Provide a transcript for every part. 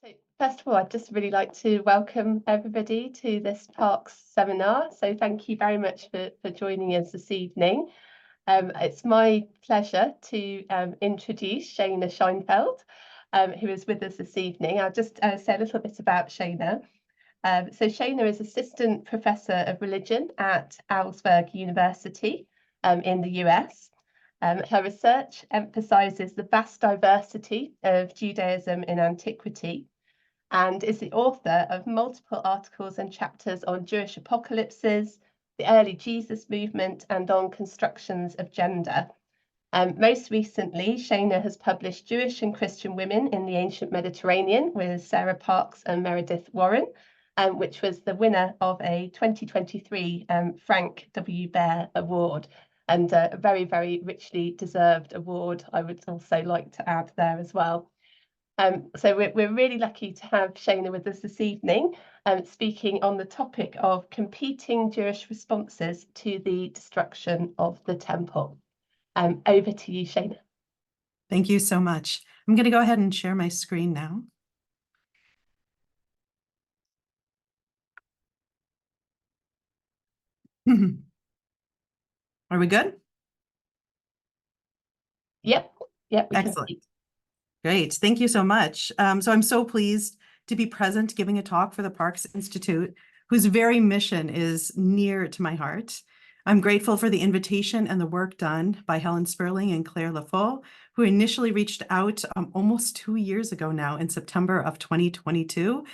So first of all, I'd just really like to welcome everybody to this Parks seminar. So thank you very much for joining us this evening. It's my pleasure to introduce Shana Scheinfeld, who is with us this evening. I'll just say a little bit about Shana. So Shana is Assistant Professor of Religion at Augsburg University in the US. Her research emphasizes the vast diversity of Judaism in antiquity, and is the author of multiple articles and chapters on Jewish apocalypses, the early Jesus movement, and on constructions of gender. Most recently, Shana has published Jewish and Christian Women in the Ancient Mediterranean with Sarah Parks and Meredith Warren, which was the winner of a 2023 Frank W. Baer Award, and a very, very richly deserved award, I would also like to add there as well. So we're really lucky to have Shana with us this evening, speaking on the topic of competing Jewish responses to the destruction of the temple. Over to you, Shana. Thank you so much. I'm going to go ahead and share my screen now. Are we good? Yep. Excellent. Great. Thank you so much. So I'm so pleased to be present giving a talk for the Parks Institute, whose very mission is near to my heart. I'm grateful for the invitation and the work done by Helen Sperling and Claire Lafaux, who initially reached out almost 2 years ago now in September of 2022,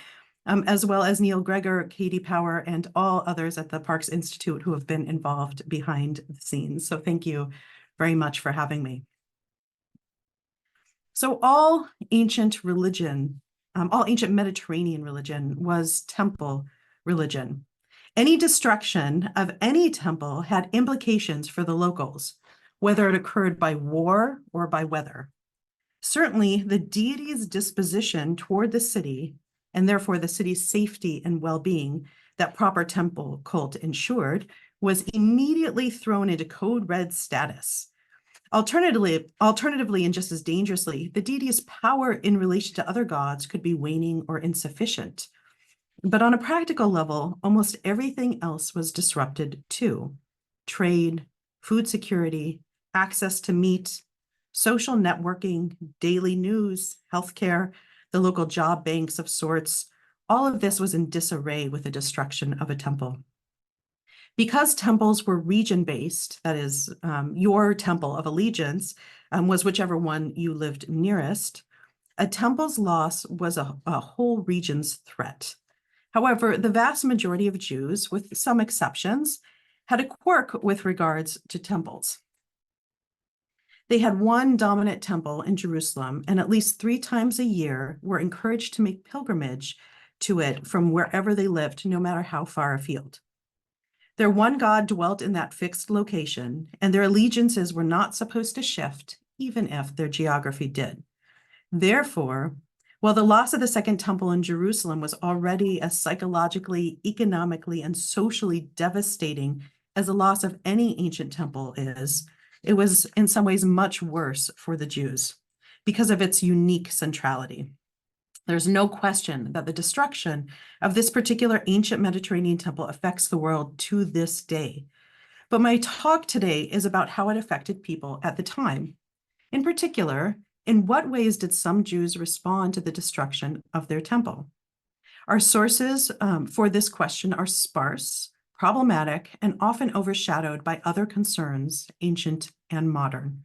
as well as Neil Gregor, Katie Power, and all others at the Parks Institute who have been involved behind the scenes. So thank you very much for having me. So all ancient Mediterranean religion was temple religion. Any destruction of any temple had implications for the locals, whether it occurred by war or by weather. Certainly, the deity's disposition toward the city, and therefore the city's safety and well-being that proper temple cult ensured, was immediately thrown into code red status. Alternatively, and just as dangerously, the deity's power in relation to other gods could be waning or insufficient. But on a practical level, almost everything else was disrupted too. Trade, food security, access to meat, social networking, daily news, healthcare, the local job banks of sorts, all of this was in disarray with the destruction of a temple. Because temples were region-based, that is, your temple of allegiance was whichever one you lived nearest, a temple's loss was a whole region's threat. However, the vast majority of Jews, with some exceptions, had a quirk with regards to temples. They had one dominant temple in Jerusalem, and at least 3 times a year were encouraged to make pilgrimage to it from wherever they lived, no matter how far afield. Their one God dwelt in that fixed location, and their allegiances were not supposed to shift, even if their geography did. Therefore, while the loss of the Second Temple in Jerusalem was already as psychologically, economically, and socially devastating as the loss of any ancient temple is, it was in some ways much worse for the Jews because of its unique centrality. There's no question that the destruction of this particular ancient Mediterranean temple affects the world to this day. But my talk today is about how it affected people at the time. In particular, in what ways did some Jews respond to the destruction of their temple? Our sources for this question are sparse, problematic, and often overshadowed by other concerns, ancient and modern.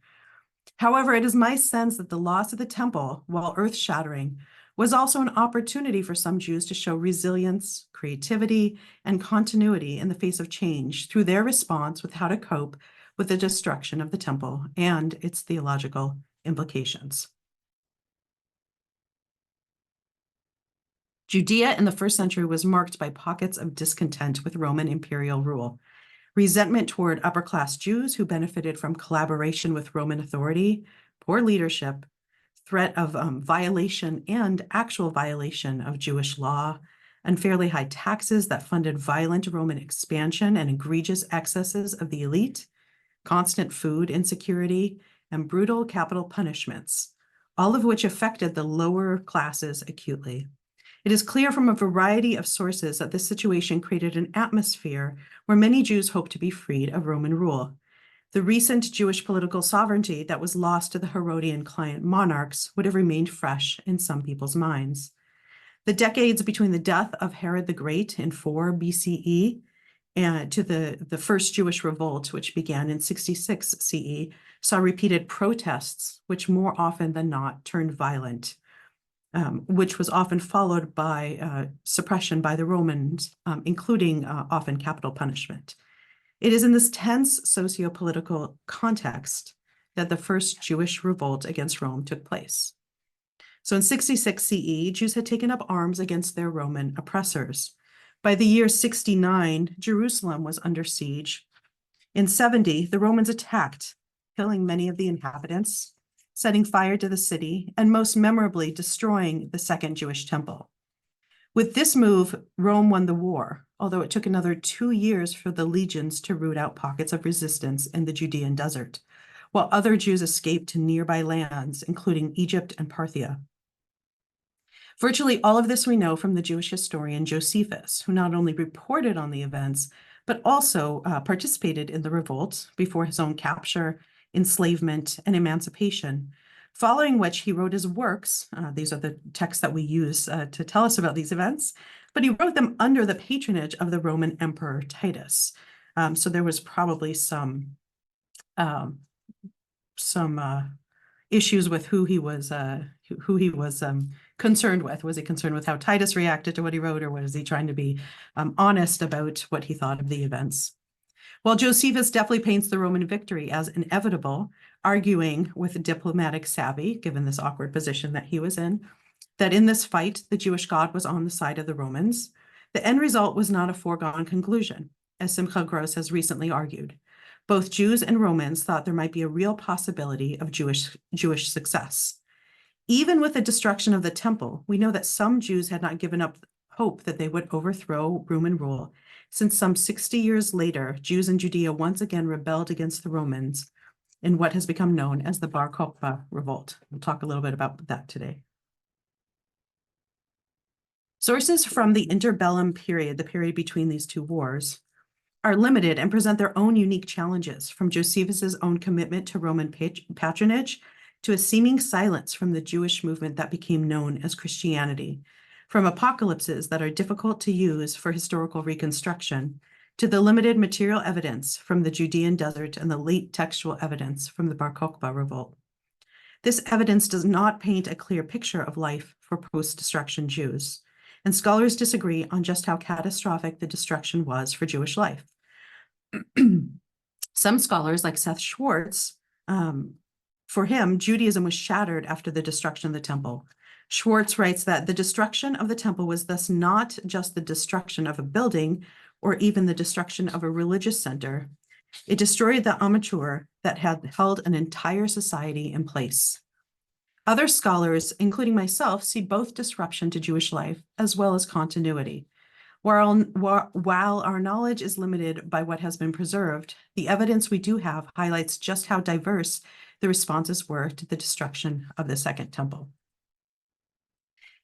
However, it is my sense that the loss of the temple, while earth-shattering, was also an opportunity for some Jews to show resilience, creativity, and continuity in the face of change through their response with how to cope with the destruction of the temple and its theological implications. Judea in the first century was marked by pockets of discontent with Roman imperial rule, resentment toward upper-class Jews who benefited from collaboration with Roman authority, poor leadership, threat of violation and actual violation of Jewish law, unfairly high taxes that funded violent Roman expansion and egregious excesses of the elite, constant food insecurity, and brutal capital punishments, all of which affected the lower classes acutely. It is clear from a variety of sources that this situation created an atmosphere where many Jews hoped to be freed of Roman rule. The recent Jewish political sovereignty that was lost to the Herodian client monarchs would have remained fresh in some people's minds. The decades between the death of Herod the Great in 4 BCE and to the first Jewish revolt, which began in 66 CE, saw repeated protests, which more often than not turned violent, which was often followed by suppression by the Romans, including often capital punishment. It is in this tense socio-political context that the first Jewish revolt against Rome took place. So in 66 CE, Jews had taken up arms against their Roman oppressors. By the year 69, Jerusalem was under siege. In 70, the Romans attacked, killing many of the inhabitants, setting fire to the city, and most memorably destroying the Second Jewish Temple. With this move, Rome won the war, although it took another 2 years for the legions to root out pockets of resistance in the Judean desert, while other Jews escaped to nearby lands, including Egypt and Parthia. Virtually all of this we know from the Jewish historian Josephus, who not only reported on the events, but also participated in the revolt before his own capture, enslavement, and emancipation, following which he wrote his works. These are the texts that we use to tell us about these events, but he wrote them under the patronage of the Roman Emperor Titus. So there was probably some issues with who he was concerned with. Was he concerned with how Titus reacted to what he wrote, or was he trying to be honest about what he thought of the events? While Josephus definitely paints the Roman victory as inevitable, arguing with diplomatic savvy, given this awkward position that he was in, that in this fight, the Jewish God was on the side of the Romans, the end result was not a foregone conclusion, as Simcha Gross has recently argued. Both Jews and Romans thought there might be a real possibility of Jewish success. Even with the destruction of the temple, we know that some Jews had not given up hope that they would overthrow Roman rule, since some 60 years later, Jews in Judea once again rebelled against the Romans in what has become known as the Bar Kokhba revolt. We'll talk a little bit about that today. Sources from the interbellum period, the period between these two wars, are limited and present their own unique challenges, from Josephus's own commitment to Roman patronage to a seeming silence from the Jewish movement that became known as Christianity, from apocalypses that are difficult to use for historical reconstruction to the limited material evidence from the Judean desert and the late textual evidence from the Bar Kokhba revolt. This evidence does not paint a clear picture of life for post-destruction Jews, and scholars disagree on just how catastrophic the destruction was for Jewish life. Some scholars, like Seth Schwartz, for him, Judaism was shattered after the destruction of the temple. Schwartz writes that the destruction of the temple was thus not just the destruction of a building or even the destruction of a religious center. It destroyed the amateur that had held an entire society in place. Other scholars, including myself, see both disruption to Jewish life as well as continuity. While our knowledge is limited by what has been preserved, the evidence we do have highlights just how diverse the responses were to the destruction of the Second Temple.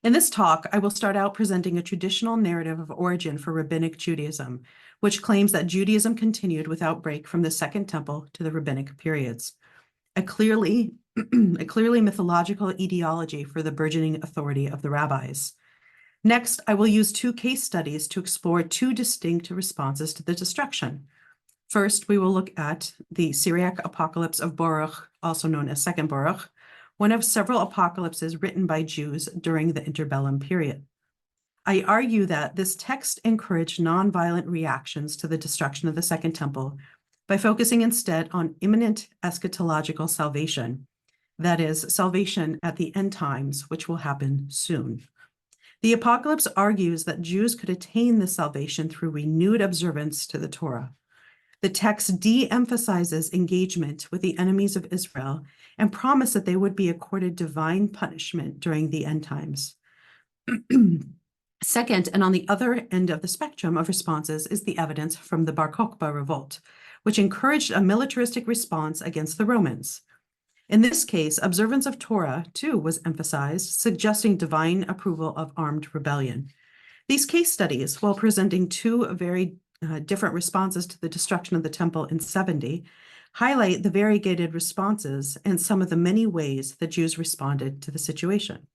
In this talk, I will start out presenting a traditional narrative of origin for Rabbinic Judaism, which claims that Judaism continued without break from the Second Temple to the Rabbinic periods, a clearly mythological etiology for the burgeoning authority of the rabbis. Next, I will use 2 case studies to explore 2 distinct responses to the destruction. First, we will look at the Syriac apocalypse of Baruch, also known as Second Baruch, one of several apocalypses written by Jews during the interbellum period. I argue that this text encouraged nonviolent reactions to the destruction of the Second Temple by focusing instead on imminent eschatological salvation, that is, salvation at the end times, which will happen soon. The apocalypse argues that Jews could attain this salvation through renewed observance to the Torah. The text de-emphasizes engagement with the enemies of Israel and promise that they would be accorded divine punishment during the end times. Second, and on the other end of the spectrum of responses, is the evidence from the Bar Kokhba revolt, which encouraged a militaristic response against the Romans. In this case, observance of Torah, too, was emphasized, suggesting divine approval of armed rebellion. These case studies, while presenting two very different responses to the destruction of the temple in 70, highlight the variegated responses and some of the many ways that Jews responded to the situation.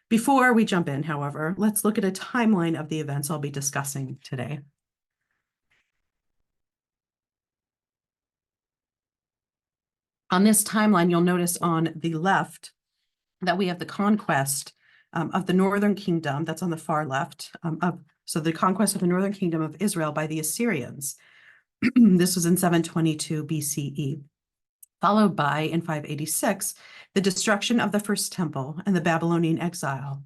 Before we jump in, however, let's look at a timeline of the events I'll be discussing today. On this timeline, you'll notice on the left that we have the conquest of the northern kingdom, that's on the far left, so the conquest of the northern kingdom of Israel by the Assyrians. This was in 722 BCE, followed by, in 586, the destruction of the first temple and the Babylonian exile.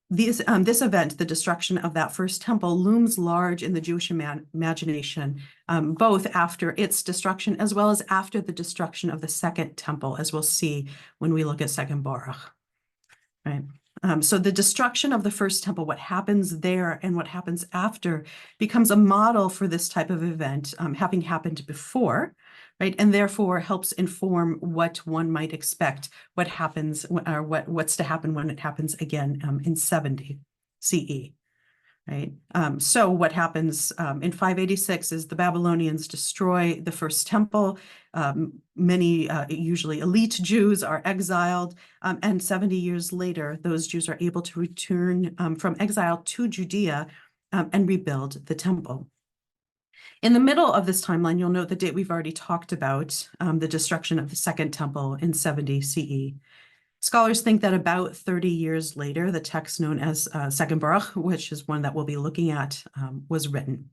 This event, the destruction of that first temple, looms large in the Jewish imagination, both after its destruction as well as after the destruction of the second temple, as we'll see when we look at Second Baruch. Right. So the destruction of the first temple, what happens there and what happens after, becomes a model for this type of event, having happened before, right? And therefore helps inform what one might expect, what happens, or what's to happen when it happens again in 70 CE. Right. So what happens in 586 is the Babylonians destroy the first temple. Many, usually elite Jews, are exiled. And 70 years later, those Jews are able to return from exile to Judea and rebuild the temple. In the middle of this timeline, you'll note the date we've already talked about, the destruction of the second temple in 70 CE. Scholars think that about 30 years later, the text known as Second Baruch, which is one that we'll be looking at, was written.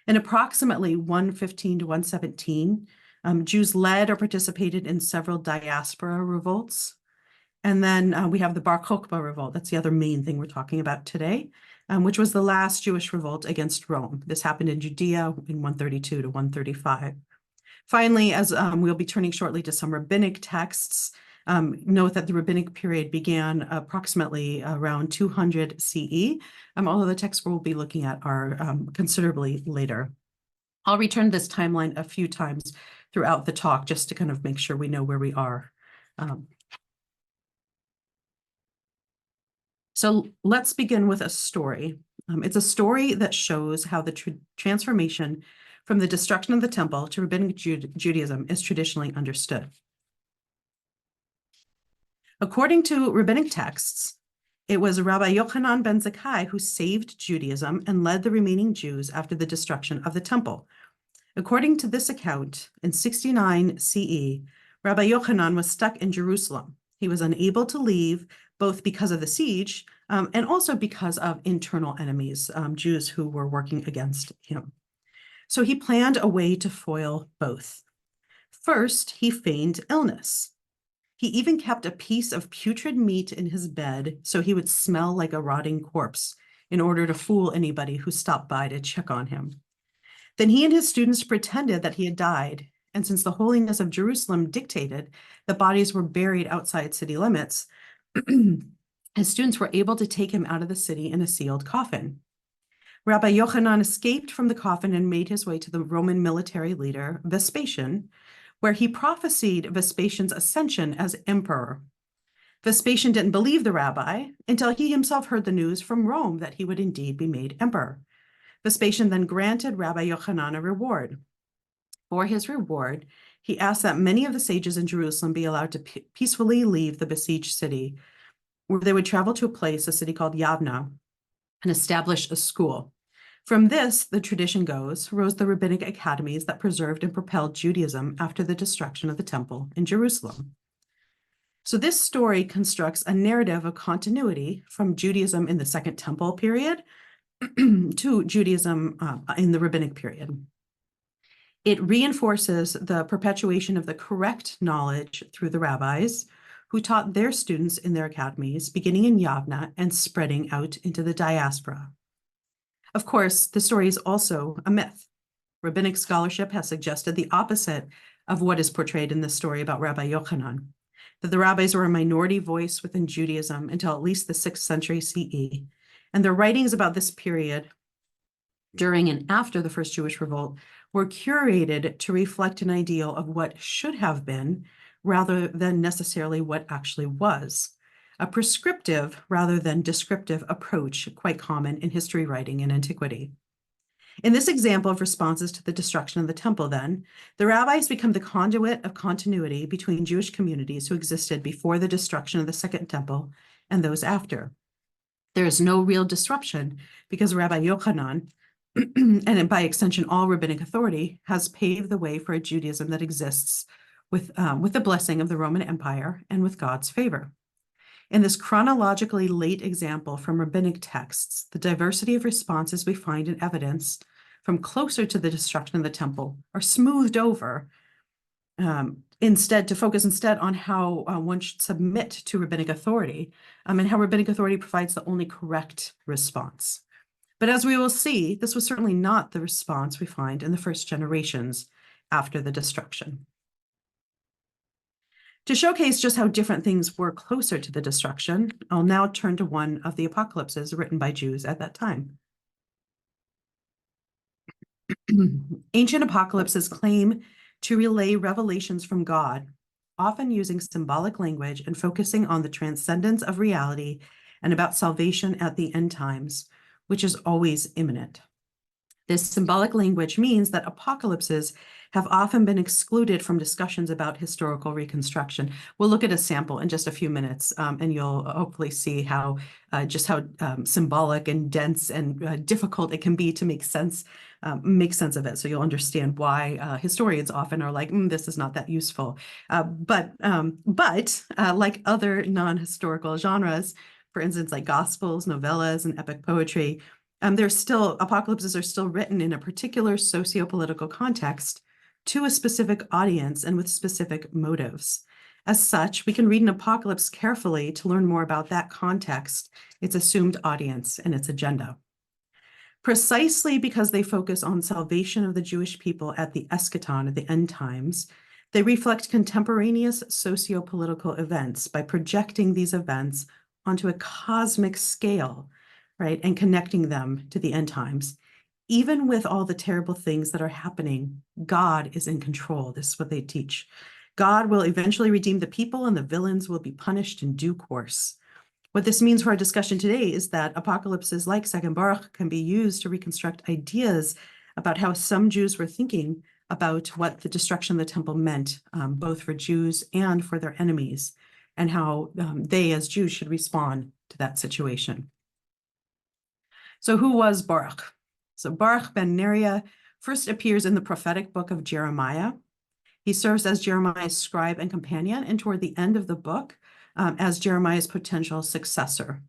In approximately 115 to 117, Jews led or participated in several diaspora revolts. And then we have the Bar Kokhba revolt. That's the other main thing we're talking about today, which was the last Jewish revolt against Rome. This happened in Judea in 132 to 135. Finally, as we'll be turning shortly to some rabbinic texts, note that the rabbinic period began approximately around 200 CE, although the texts we'll be looking at are considerably later. I'll return to this timeline a few times throughout the talk just to kind of make sure we know where we are. So let's begin with a story. It's a story that shows how the transformation from the destruction of the temple to rabbinic Judaism is traditionally understood. According to rabbinic texts, it was Rabbi Yochanan ben Zakkai who saved Judaism and led the remaining Jews after the destruction of the temple. According to this account, in 69 CE, Rabbi Yochanan was stuck in Jerusalem. He was unable to leave, both because of the siege and also because of internal enemies, Jews who were working against him. So he planned a way to foil both. First, he feigned illness. He even kept a piece of putrid meat in his bed so he would smell like a rotting corpse in order to fool anybody who stopped by to check on him. Then he and his students pretended that he had died, and since the holiness of Jerusalem dictated that bodies were buried outside city limits, his students were able to take him out of the city in a sealed coffin. Rabbi Yochanan escaped from the coffin and made his way to the Roman military leader, Vespasian, where he prophesied Vespasian's ascension as emperor. Vespasian didn't believe the rabbi until he himself heard the news from Rome that he would indeed be made emperor. Vespasian then granted Rabbi Yochanan a reward. For his reward, he asked that many of the sages in Jerusalem be allowed to peacefully leave the besieged city, where they would travel to a city called Yavna, and establish a school. From this, the tradition goes, rose the rabbinic academies that preserved and propelled Judaism after the destruction of the temple in Jerusalem. So this story constructs a narrative of continuity from Judaism in the Second Temple period to Judaism in the rabbinic period. It reinforces the perpetuation of the correct knowledge through the rabbis who taught their students in their academies, beginning in Yavna and spreading out into the diaspora. Of course, the story is also a myth. Rabbinic scholarship has suggested the opposite of what is portrayed in this story about Rabbi Yochanan, that the rabbis were a minority voice within Judaism until at least the 6th century CE, and their writings about this period during and after the first Jewish revolt were curated to reflect an ideal of what should have been rather than necessarily what actually was. A prescriptive rather than descriptive approach quite common in history writing in antiquity. In this example of responses to the destruction of the temple, then, the rabbis become the conduit of continuity between Jewish communities who existed before the destruction of the Second Temple and those after. There is no real disruption because Rabbi Yochanan, and by extension all rabbinic authority, has paved the way for a Judaism that exists with the blessing of the Roman Empire and with God's favor. In this chronologically late example from rabbinic texts, the diversity of responses we find in evidence from closer to the destruction of the temple are smoothed over instead to focus on how one should submit to rabbinic authority and how rabbinic authority provides the only correct response. But as we will see, this was certainly not the response we find in the first generations after the destruction. To showcase just how different things were closer to the destruction, I'll now turn to one of the apocalypses written by Jews at that time. Ancient apocalypses claim to relay revelations from God, often using symbolic language and focusing on the transcendence of reality and about salvation at the end times, which is always imminent. This symbolic language means that apocalypses have often been excluded from discussions about historical reconstruction. We'll look at a sample in just a few minutes, and you'll hopefully see how symbolic and dense and difficult it can be to make sense of it. So you'll understand why historians often are like, this is not that useful. But like other non-historical genres, for instance, like gospels, novellas, and epic poetry, apocalypses are still written in a particular socio-political context to a specific audience and with specific motives. As such, we can read an apocalypse carefully to learn more about that context, its assumed audience, and its agenda. Precisely because they focus on salvation of the Jewish people at the eschaton, at the end times, they reflect contemporaneous socio-political events by projecting these events onto a cosmic scale, right, and connecting them to the end times. Even with all the terrible things that are happening, God is in control. This is what they teach. God will eventually redeem the people and the villains will be punished in due course. What this means for our discussion today is that apocalypses like Second Baruch can be used to reconstruct ideas about how some Jews were thinking about what the destruction of the temple meant, both for Jews and for their enemies, and how they as Jews should respond to that situation. So who was Baruch? So Baruch ben Neriah first appears in the prophetic book of Jeremiah. He serves as Jeremiah's scribe and companion, and toward the end of the book, as Jeremiah's potential successor.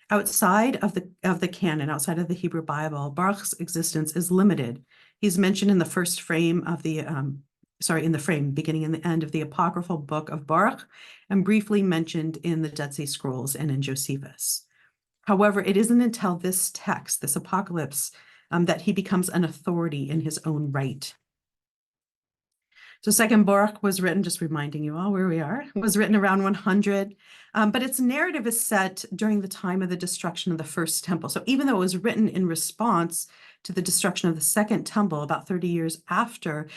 Outside of the canon, outside of the Hebrew Bible, Baruch's existence is limited. He's mentioned in the first frame of in the frame beginning and the end of the apocryphal book of Baruch, and briefly mentioned in the Dead Sea Scrolls and in Josephus. However, it isn't until this text, this apocalypse, that he becomes an authority in his own right. So Second Baruch was written, just reminding you all where we are, was written around 100, but its narrative is set during the time of the destruction of the first temple. So even though it was written in response to the destruction of the Second Temple about 30 years after,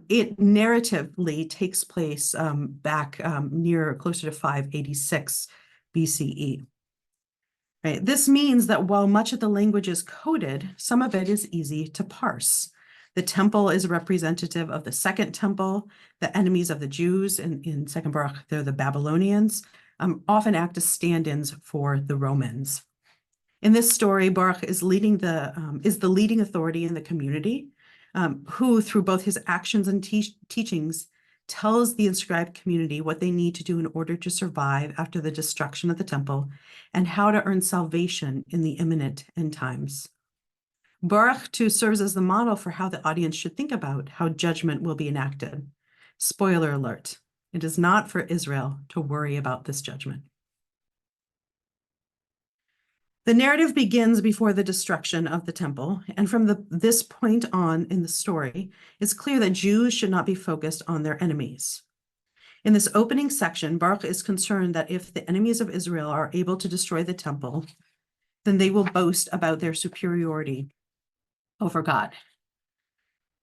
it narratively takes place back closer to 586 BCE. Right. This means that while much of the language is coded, some of it is easy to parse. The temple is representative of the Second Temple. The enemies of the Jews in Second Baruch, they're the Babylonians, often act as stand-ins for the Romans. In this story, Baruch is the leading authority in the community, who, through both his actions and teachings, tells the inscribed community what they need to do in order to survive after the destruction of the temple and how to earn salvation in the imminent end times. Baruch, too, serves as the model for how the audience should think about how judgment will be enacted. Spoiler alert, it is not for Israel to worry about this judgment. The narrative begins before the destruction of the temple, and from this point on in the story, it's clear that Jews should not be focused on their enemies. In this opening section, Baruch is concerned that if the enemies of Israel are able to destroy the temple, then they will boast about their superiority over God.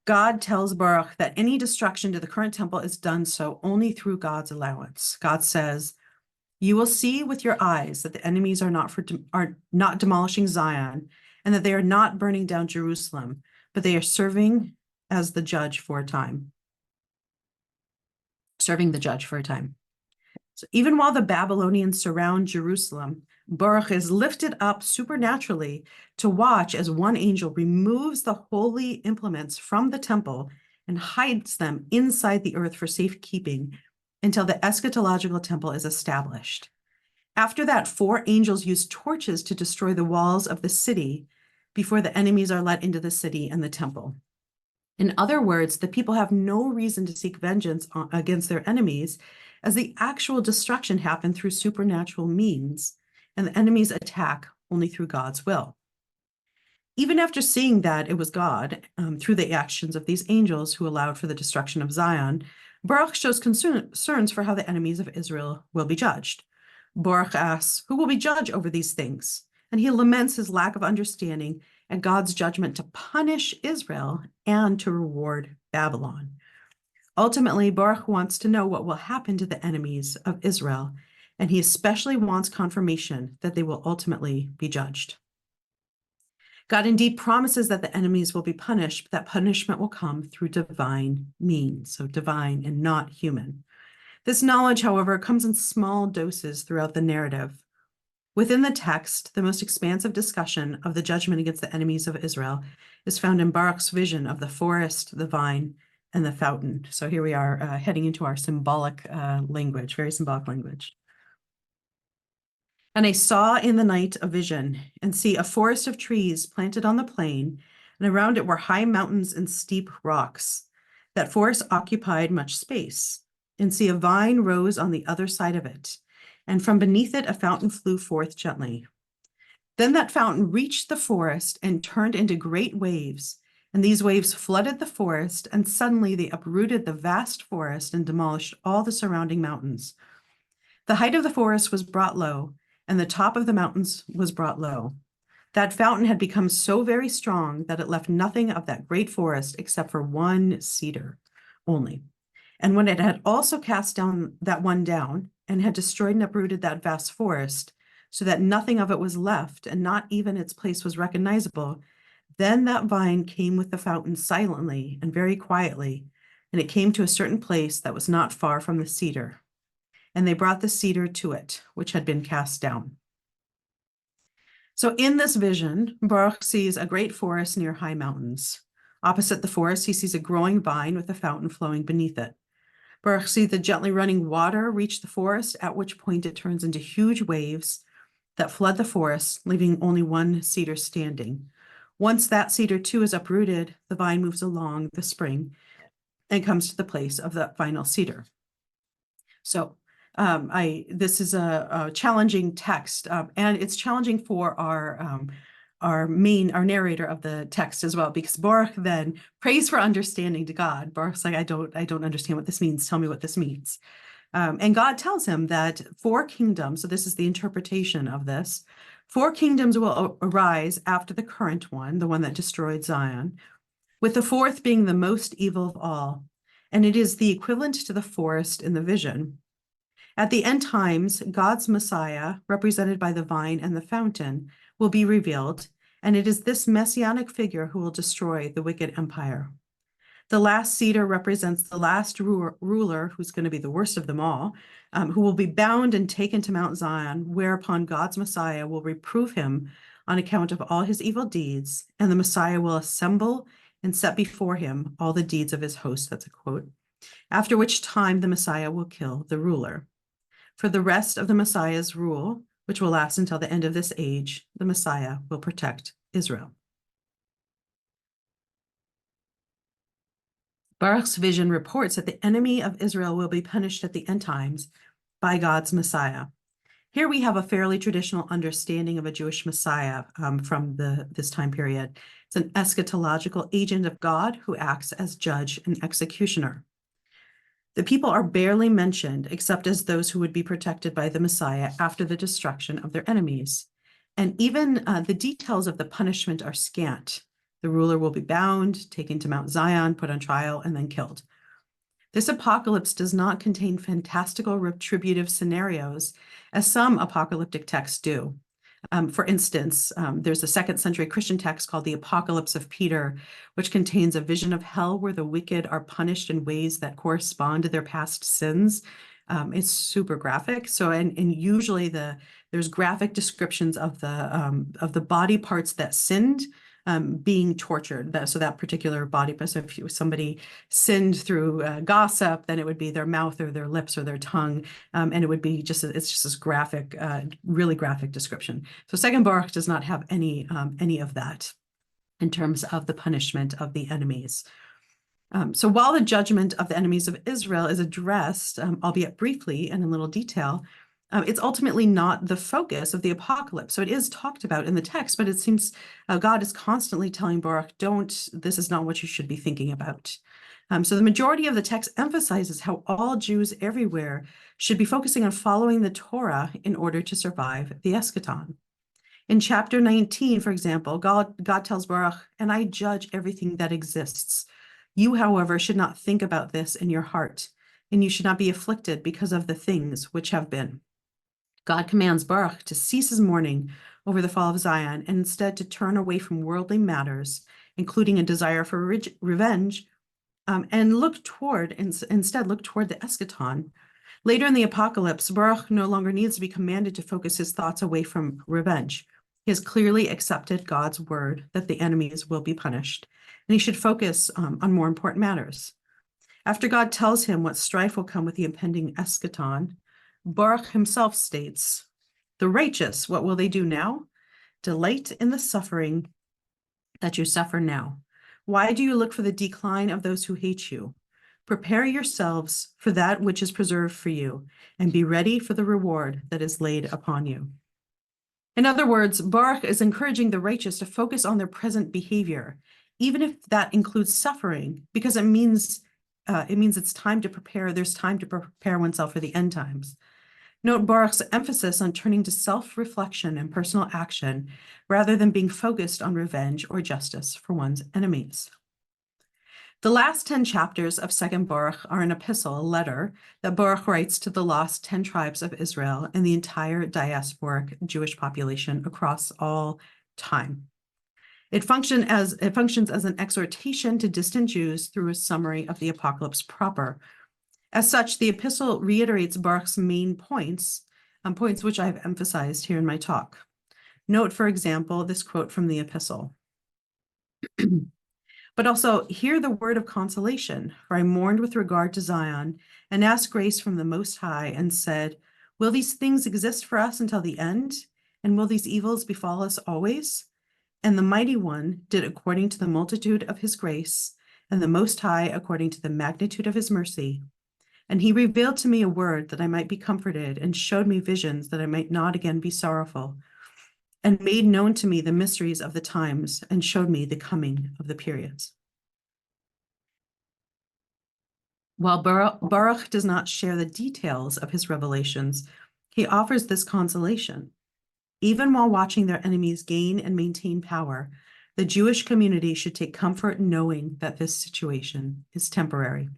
God tells Baruch that any destruction to the current temple is done so only through God's allowance. God says, "You will see with your eyes that the enemies are not demolishing Zion, and that they are not burning down Jerusalem, but they are serving the judge for a time." So even while the Babylonians surround Jerusalem, Baruch is lifted up supernaturally to watch as one angel removes the holy implements from the temple and hides them inside the earth for safekeeping until the eschatological temple is established. After that, 4 angels use torches to destroy the walls of the city before the enemies are let into the city and the temple. In other words, the people have no reason to seek vengeance against their enemies, as the actual destruction happened through supernatural means, and the enemies attack only through God's will. Even after seeing that it was God, through the actions of these angels who allowed for the destruction of Zion, Baruch shows concerns for how the enemies of Israel will be judged. Baruch asks, who will be judge over these things? And he laments his lack of understanding and God's judgment to punish Israel and to reward Babylon. Ultimately, Baruch wants to know what will happen to the enemies of Israel, and he especially wants confirmation that they will ultimately be judged. God indeed promises that the enemies will be punished, but that punishment will come through divine means, so divine and not human. This knowledge, however, comes in small doses throughout the narrative. Within the text, the most expansive discussion of the judgment against the enemies of Israel is found in Baruch's vision of the forest, the vine, and the fountain. So here we are heading into our symbolic language, very symbolic language. "And I saw in the night a vision, and see a forest of trees planted on the plain, and around it were high mountains and steep rocks. That forest occupied much space, and see a vine rose on the other side of it, and from beneath it a fountain flew forth gently. Then that fountain reached the forest and turned into great waves, and these waves flooded the forest, and suddenly they uprooted the vast forest and demolished all the surrounding mountains. The height of the forest was brought low, and the top of the mountains was brought low. That fountain had become so very strong that it left nothing of that great forest except for one cedar only. And when it had also cast down that one down, and had destroyed and uprooted that vast forest, so that nothing of it was left, and not even its place was recognizable, then that vine came with the fountain silently and very quietly, and it came to a certain place that was not far from the cedar. And they brought the cedar to it, which had been cast down." So in this vision, Baruch sees a great forest near high mountains. Opposite the forest, he sees a growing vine with a fountain flowing beneath it. Baruch sees the gently running water reach the forest, at which point it turns into huge waves that flood the forest, leaving only one cedar standing. Once that cedar too is uprooted, the vine moves along the spring and comes to the place of the final cedar. So this is a challenging text, and it's challenging for our narrator of the text as well, because Baruch then prays for understanding to God. Baruch's like, I don't understand what this means. Tell me what this means. And God tells him that 4 kingdoms, so this is the interpretation of this, 4 kingdoms will arise after the current one, the one that destroyed Zion, with the 4th being the most evil of all. And it is the equivalent to the forest in the vision. At the end times, God's Messiah, represented by the vine and the fountain, will be revealed, and it is this messianic figure who will destroy the wicked empire. The last cedar represents the last ruler, who's going to be the worst of them all, who will be bound and taken to Mount Zion, whereupon God's Messiah will reprove him on account of all his evil deeds, and the Messiah will assemble and set before him all the deeds of his host. That's a quote. After which time the Messiah will kill the ruler. For the rest of the Messiah's rule, which will last until the end of this age, the Messiah will protect Israel. Baruch's vision reports that the enemy of Israel will be punished at the end times by God's Messiah. Here we have a fairly traditional understanding of a Jewish Messiah from this time period. It's an eschatological agent of God who acts as judge and executioner. The people are barely mentioned except as those who would be protected by the Messiah after the destruction of their enemies. And even the details of the punishment are scant. The ruler will be bound, taken to Mount Zion, put on trial, and then killed. This apocalypse does not contain fantastical retributive scenarios, as some apocalyptic texts do. For instance, there's a 2nd century Christian text called the Apocalypse of Peter, which contains a vision of hell where the wicked are punished in ways that correspond to their past sins. It's super graphic. So, and usually there's graphic descriptions of the body parts that sinned being tortured. So that particular body, so if somebody sinned through gossip, then it would be their mouth or their lips or their tongue, and it would be just it's just this graphic, really graphic description. So Second Baruch does not have any of that in terms of the punishment of the enemies. So while the judgment of the enemies of Israel is addressed, albeit briefly and in little detail, it's ultimately not the focus of the apocalypse. So it is talked about in the text, but it seems God is constantly telling Baruch, this is not what you should be thinking about. So the majority of the text emphasizes how all Jews everywhere should be focusing on following the Torah in order to survive the eschaton. In chapter 19, for example, God tells Baruch, and I judge everything that exists. You, however, should not think about this in your heart, and you should not be afflicted because of the things which have been. God commands Baruch to cease his mourning over the fall of Zion and instead to turn away from worldly matters, including a desire for revenge, and instead look toward the eschaton. Later in the apocalypse, Baruch no longer needs to be commanded to focus his thoughts away from revenge. He has clearly accepted God's word that the enemies will be punished, and he should focus on more important matters. After God tells him what strife will come with the impending eschaton, Baruch himself states, the righteous, what will they do now? Delight in the suffering that you suffer now. Why do you look for the decline of those who hate you? Prepare yourselves for that which is preserved for you, and be ready for the reward that is laid upon you. In other words, Baruch is encouraging the righteous to focus on their present behavior, even if that includes suffering, because it means it's time to prepare. There's time to prepare oneself for the end times. Note Baruch's emphasis on turning to self-reflection and personal action rather than being focused on revenge or justice for one's enemies. The last 10 chapters of 2nd Baruch are an epistle, a letter, that Baruch writes to the lost 10 tribes of Israel and the entire diasporic Jewish population across all time. It functions as an exhortation to distant Jews through a summary of the apocalypse proper. As such, the epistle reiterates Baruch's main points, points which I've emphasized here in my talk. Note, for example, this quote from the epistle. But also, hear the word of consolation, for I mourned with regard to Zion, and asked grace from the Most High, and said, will these things exist for us until the end? And will these evils befall us always? And the Mighty One did according to the multitude of his grace, and the Most High according to the magnitude of his mercy. And he revealed to me a word that I might be comforted, and showed me visions that I might not again be sorrowful, and made known to me the mysteries of the times, and showed me the coming of the periods. While Baruch does not share the details of his revelations, he offers this consolation. Even while watching their enemies gain and maintain power, the Jewish community should take comfort knowing that this situation is temporary.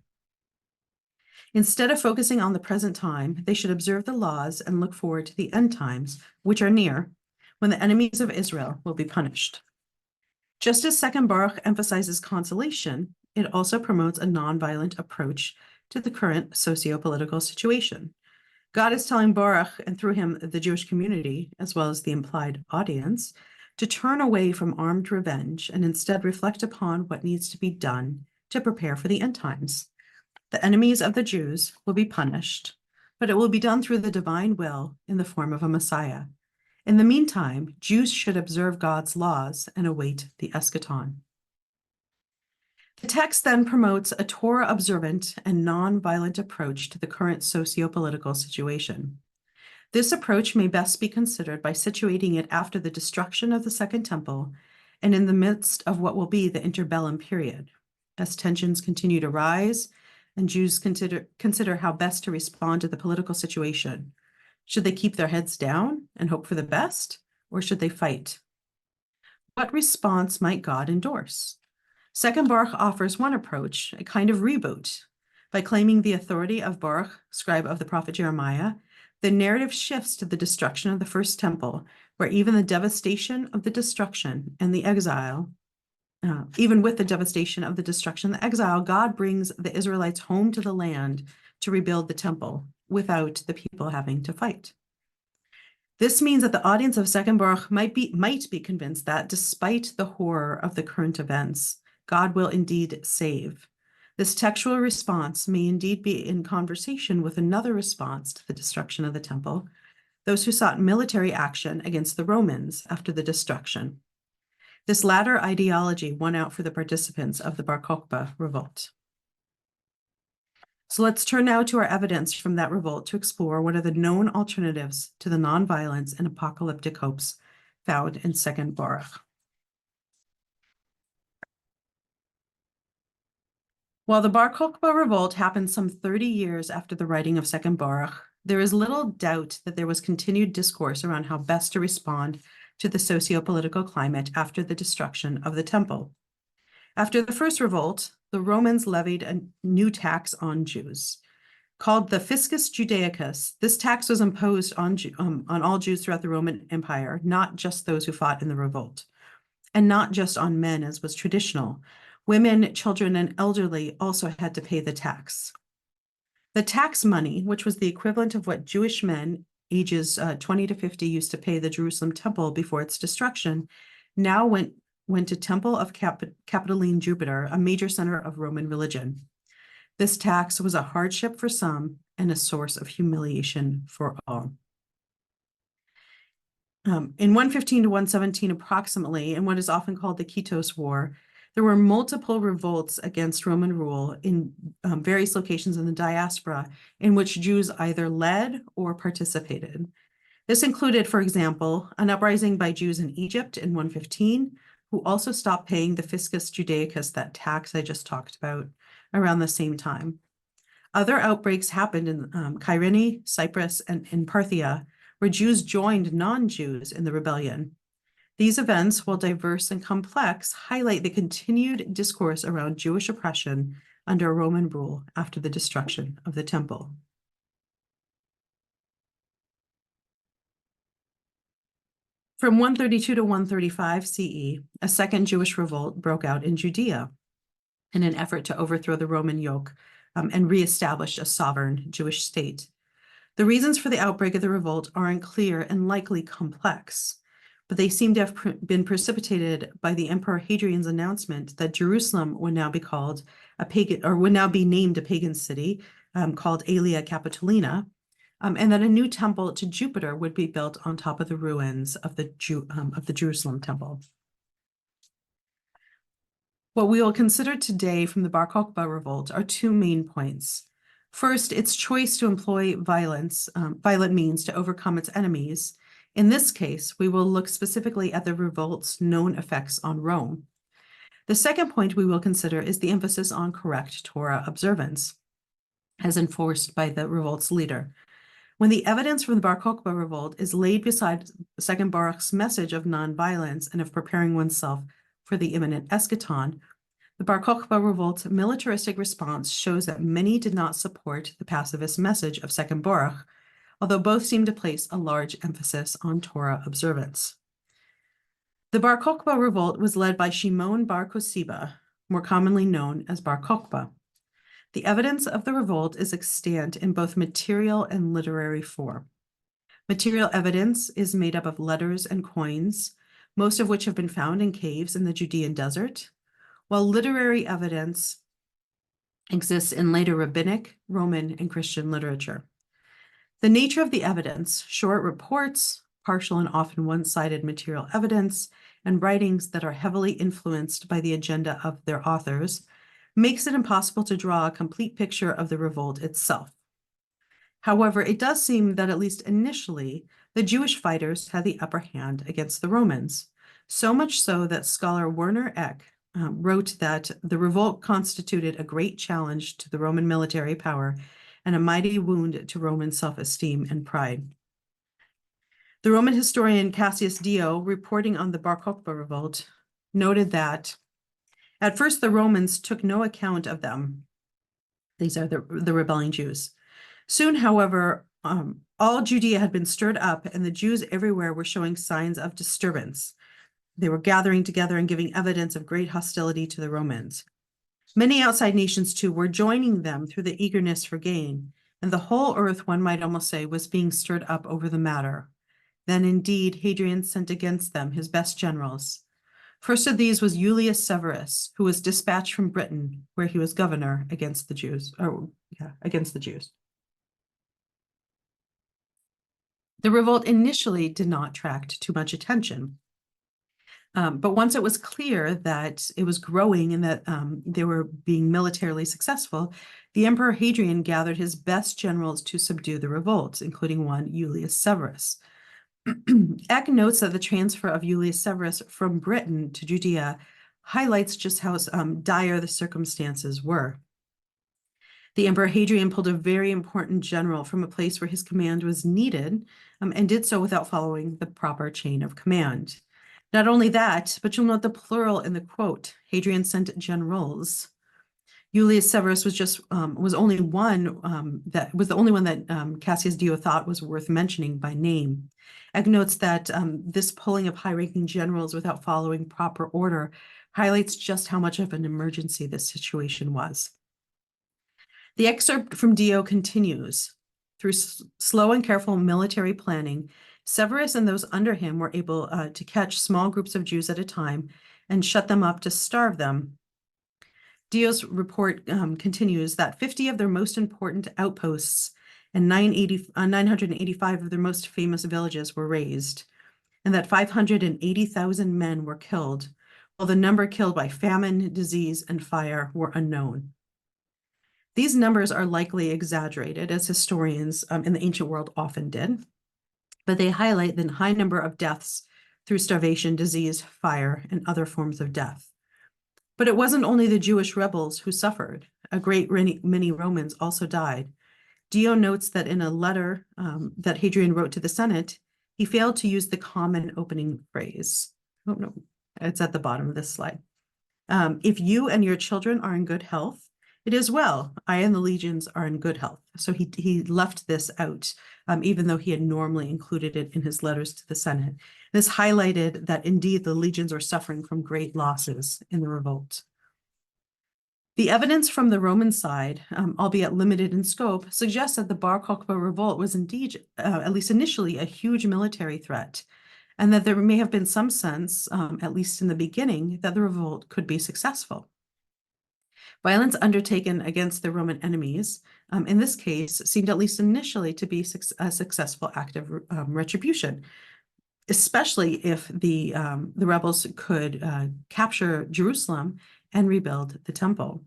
Instead of focusing on the present time, they should observe the laws and look forward to the end times, which are near, when the enemies of Israel will be punished. Just as 2nd Baruch emphasizes consolation, it also promotes a nonviolent approach to the current socio-political situation. God is telling Baruch, and through him the Jewish community, as well as the implied audience, to turn away from armed revenge and instead reflect upon what needs to be done to prepare for the end times. The enemies of the Jews will be punished, but it will be done through the divine will in the form of a Messiah. In the meantime, Jews should observe God's laws and await the eschaton. The text then promotes a Torah-observant and non-violent approach to the current socio-political situation. This approach may best be considered by situating it after the destruction of the Second Temple and in the midst of what will be the interbellum period, as tensions continue to rise and Jews consider how best to respond to the political situation. Should they keep their heads down and hope for the best, or should they fight? What response might God endorse? Second Baruch offers one approach, a kind of reboot. By claiming the authority of Baruch, scribe of the prophet Jeremiah, the narrative shifts to the destruction of the first temple, where even the devastation of the destruction and the exile, even with the devastation of the destruction and the exile, God brings the Israelites home to the land to rebuild the temple without the people having to fight. This means that the audience of Second Baruch might be convinced that despite the horror of the current events, God will indeed save. This textual response may indeed be in conversation with another response to the destruction of the temple, those who sought military action against the Romans after the destruction. This latter ideology won out for the participants of the Bar Kokhba revolt. So let's turn now to our evidence from that revolt to explore what are the known alternatives to the nonviolence and apocalyptic hopes found in Second Baruch. While the Bar Kokhba revolt happened some 30 years after the writing of Second Baruch, there is little doubt that there was continued discourse around how best to respond to the socio-political climate after the destruction of the temple. After the first revolt, the Romans levied a new tax on Jews. Called the Fiscus Judaicus, this tax was imposed on all Jews throughout the Roman Empire, not just those who fought in the revolt, and not just on men as was traditional. Women, children, and elderly also had to pay the tax. The tax money, which was the equivalent of what Jewish men ages 20 to 50 used to pay the Jerusalem temple before its destruction, now went to Temple of Capitoline Jupiter, a major center of Roman religion. This tax was a hardship for some and a source of humiliation for all. In 115 to 117 approximately, in what is often called the Kitos War, there were multiple revolts against Roman rule in various locations in the diaspora in which Jews either led or participated. This included, for example, an uprising by Jews in Egypt in 115, who also stopped paying the Fiscus Judaicus, that tax I just talked about, around the same time. Other outbreaks happened in Cyrene, Cyprus, and in Parthia, where Jews joined non-Jews in the rebellion. These events, while diverse and complex, highlight the continued discourse around Jewish oppression under Roman rule after the destruction of the temple. From 132 to 135 CE, a second Jewish revolt broke out in Judea in an effort to overthrow the Roman yoke and reestablish a sovereign Jewish state. The reasons for the outbreak of the revolt are unclear and likely complex, but they seem to have been precipitated by the Emperor Hadrian's announcement that Jerusalem would now be called a pagan, or would now be named a pagan city called Aelia Capitolina, and that a new temple to Jupiter would be built on top of the ruins of the Jerusalem temple. What we will consider today from the Bar Kokhba revolt are two main points. First, its choice to employ violent means to overcome its enemies. In this case, we will look specifically at the revolt's known effects on Rome. The second point we will consider is the emphasis on correct Torah observance, as enforced by the revolt's leader. When the evidence from the Bar Kokhba revolt is laid beside Second Baruch's message of nonviolence and of preparing oneself for the imminent eschaton, the Bar Kokhba revolt's militaristic response shows that many did not support the pacifist message of Second Baruch, although both seem to place a large emphasis on Torah observance. The Bar Kokhba revolt was led by Shimon Bar Kosiba, more commonly known as Bar Kokhba. The evidence of the revolt is extant in both material and literary form. Material evidence is made up of letters and coins, most of which have been found in caves in the Judean desert, while literary evidence exists in later rabbinic, Roman, and Christian literature. The nature of the evidence, short reports, partial and often one-sided material evidence, and writings that are heavily influenced by the agenda of their authors, makes it impossible to draw a complete picture of the revolt itself. However, it does seem that at least initially, the Jewish fighters had the upper hand against the Romans, so much so that scholar Werner Eck wrote that the revolt constituted a great challenge to the Roman military power and a mighty wound to Roman self-esteem and pride. The Roman historian Cassius Dio, reporting on the Bar Kokhba revolt, noted that at first the Romans took no account of them. These are the rebelling Jews. Soon, however, all Judea had been stirred up, and the Jews everywhere were showing signs of disturbance. They were gathering together and giving evidence of great hostility to the Romans. Many outside nations, too, were joining them through the eagerness for gain, and the whole earth, one might almost say, was being stirred up over the matter. Then, indeed, Hadrian sent against them his best generals. First of these was Julius Severus, who was dispatched from Britain, where he was governor against the Jews. The revolt initially did not attract too much attention. But once it was clear that it was growing and that they were being militarily successful, the Emperor Hadrian gathered his best generals to subdue the revolt, including one Julius Severus. Eck notes that the transfer of Julius Severus from Britain to Judea highlights just how dire the circumstances were. The Emperor Hadrian pulled a very important general from a place where his command was needed, and did so without following the proper chain of command. Not only that, but you'll note the plural in the quote. Hadrian sent generals. Julius Severus was only one that was the only one that Cassius Dio thought was worth mentioning by name. Egg notes that this pulling of high-ranking generals without following proper order highlights just how much of an emergency this situation was. The excerpt from Dio continues. Through slow and careful military planning, Severus and those under him were able to catch small groups of Jews at a time and shut them up to starve them. Dio's report continues that 50 of their most important outposts and 985 of their most famous villages were razed, and that 580,000 men were killed, while the number killed by famine, disease, and fire were unknown. These numbers are likely exaggerated, as historians in the ancient world often did, but they highlight the high number of deaths through starvation, disease, fire, and other forms of death. But it wasn't only the Jewish rebels who suffered. A great many Romans also died. Dio notes that in a letter that Hadrian wrote to the Senate, he failed to use the common opening phrase. Oh, no, it's at the bottom of this slide. If you and your children are in good health, it is well. I and the legions are in good health. So he left this out, even though he had normally included it in his letters to the Senate. This highlighted that indeed the legions are suffering from great losses in the revolt. The evidence from the Roman side, albeit limited in scope, suggests that the Bar Kokhba revolt was indeed, at least initially, a huge military threat, and that there may have been some sense, at least in the beginning, that the revolt could be successful. Violence undertaken against the Roman enemies, in this case, seemed at least initially to be a successful act of retribution, especially if the rebels could capture Jerusalem and rebuild the temple.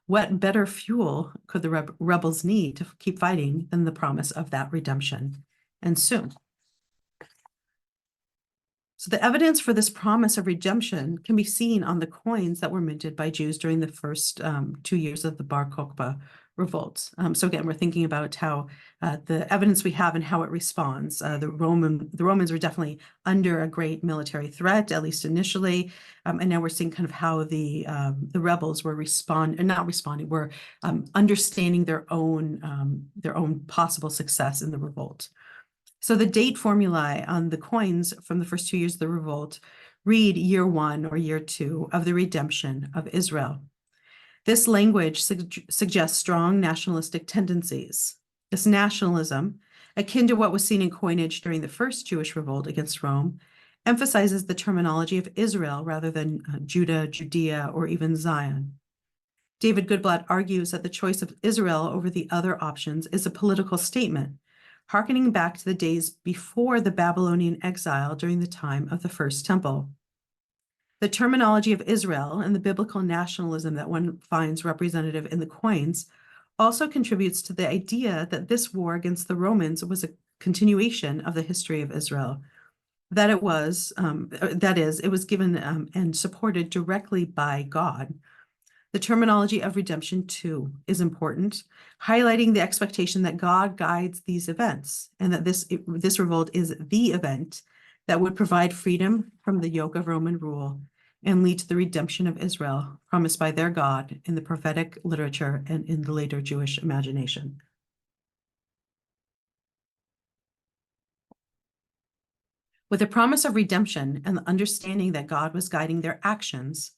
What better fuel could the rebels need to keep fighting than the promise of that redemption, and soon? So the evidence for this promise of redemption can be seen on the coins that were minted by Jews during the first 2 years of the Bar Kokhba revolt. So again, we're thinking about how the evidence we have and how it responds. The Romans were definitely under a great military threat, at least initially, and now we're seeing kind of how the rebels were understanding their own possible success in the revolt. So the date formulae on the coins from the first 2 years of the revolt read year 1 or year 2 of the redemption of Israel. This language suggests strong nationalistic tendencies. This nationalism, akin to what was seen in coinage during the first Jewish revolt against Rome, emphasizes the terminology of Israel rather than Judah, Judea, or even Zion. David Goodblatt argues that the choice of Israel over the other options is a political statement, hearkening back to the days before the Babylonian exile during the time of the First Temple. The terminology of Israel and the biblical nationalism that one finds representative in the coins also contributes to the idea that this war against the Romans was a continuation of the history of Israel, that it was given and supported directly by God. The terminology of redemption, too, is important, highlighting the expectation that God guides these events and that this revolt is the event that would provide freedom from the yoke of Roman rule and lead to the redemption of Israel promised by their God in the prophetic literature and in the later Jewish imagination. With the promise of redemption and the understanding that God was guiding their actions,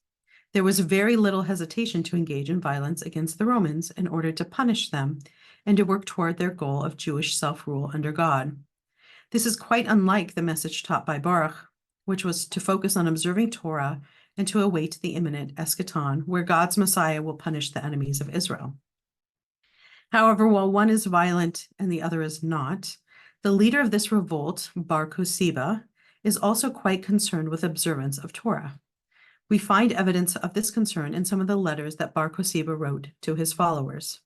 there was very little hesitation to engage in violence against the Romans in order to punish them and to work toward their goal of Jewish self-rule under God. This is quite unlike the message taught by Baruch, which was to focus on observing Torah and to await the imminent eschaton, where God's Messiah will punish the enemies of Israel. However, while one is violent and the other is not, the leader of this revolt, Bar Kosiba, is also quite concerned with observance of Torah. We find evidence of this concern in some of the letters that Bar Kosiba wrote to his followers.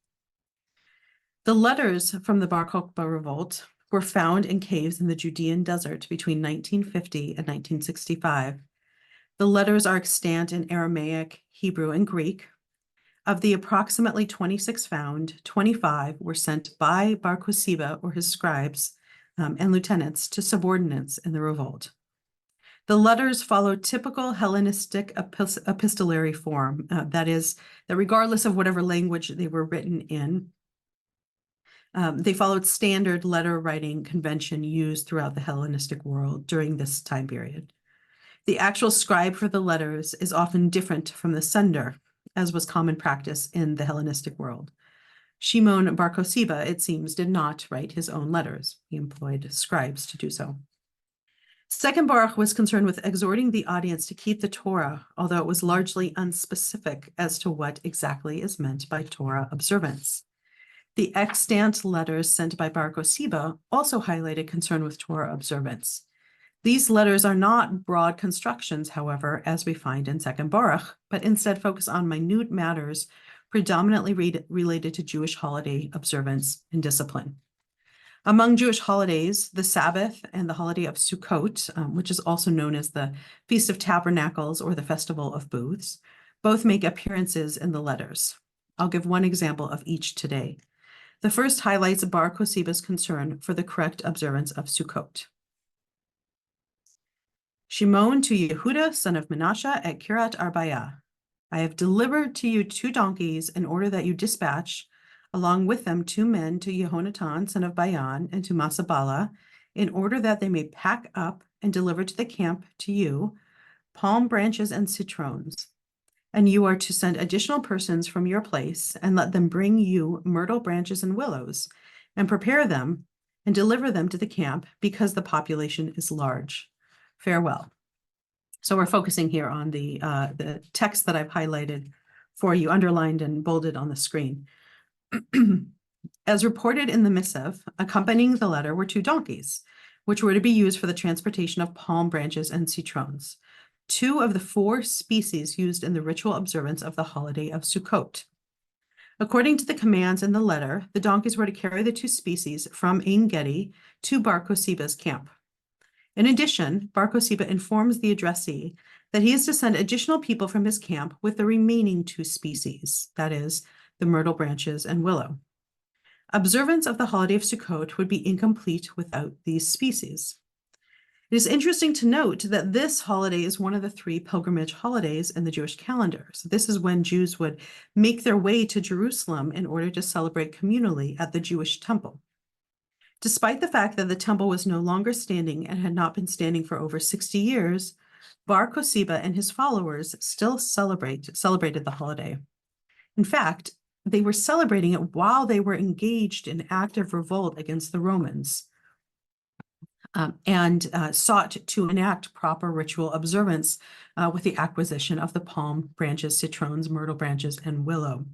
The letters from the Bar Kokhba revolt were found in caves in the Judean desert between 1950 and 1965. The letters are extant in Aramaic, Hebrew, and Greek. Of the approximately 26 found, 25 were sent by Bar Kosiba or his scribes and lieutenants to subordinates in the revolt. The letters follow typical Hellenistic epistolary form, that is, that regardless of whatever language they were written in, they followed standard letter writing convention used throughout the Hellenistic world during this time period. The actual scribe for the letters is often different from the sender, as was common practice in the Hellenistic world. Shimon Bar Kosiba, it seems, did not write his own letters. He employed scribes to do so. Second Baruch was concerned with exhorting the audience to keep the Torah, although it was largely unspecific as to what exactly is meant by Torah observance. The extant letters sent by Bar Kosiba also highlighted concern with Torah observance. These letters are not broad constructions, however, as we find in Second Baruch, but instead focus on minute matters predominantly related to Jewish holiday observance and discipline. Among Jewish holidays, the Sabbath and the holiday of Sukkot, which is also known as the Feast of Tabernacles or the Festival of Booths, both make appearances in the letters. I'll give one example of each today. The first highlights Bar Kosiba's concern for the correct observance of Sukkot. Shimon to Yehuda, son of Menashe, at Kiryat Arbayah. I have delivered to you 2 donkeys in order that you dispatch along with them 2 men to Yehonatan, son of Bayan, and to Masabala, in order that they may pack up and deliver to the camp to you palm branches and citrons. And you are to send additional persons from your place and let them bring you myrtle branches and willows and prepare them and deliver them to the camp because the population is large. Farewell. So we're focusing here on the text that I've highlighted for you, underlined and bolded on the screen. As reported in the missive, accompanying the letter were 2 donkeys, which were to be used for the transportation of palm branches and citrons, 2 of the 4 species used in the ritual observance of the holiday of Sukkot. According to the commands in the letter, the donkeys were to carry the 2 species from Ein Gedi to Bar Kosiba's camp. In addition, Bar Kosiba informs the addressee that he is to send additional people from his camp with the remaining 2 species, that is, the myrtle branches and willow. Observance of the holiday of Sukkot would be incomplete without these species. It is interesting to note that this holiday is one of the 3 pilgrimage holidays in the Jewish calendar. So this is when Jews would make their way to Jerusalem in order to celebrate communally at the Jewish temple. Despite the fact that the temple was no longer standing and had not been standing for over 60 years, Bar Kosiba and his followers still celebrated the holiday. In fact, they were celebrating it while they were engaged in active revolt against the Romans and sought to enact proper ritual observance with the acquisition of the palm branches, citrons, myrtle branches, and willow.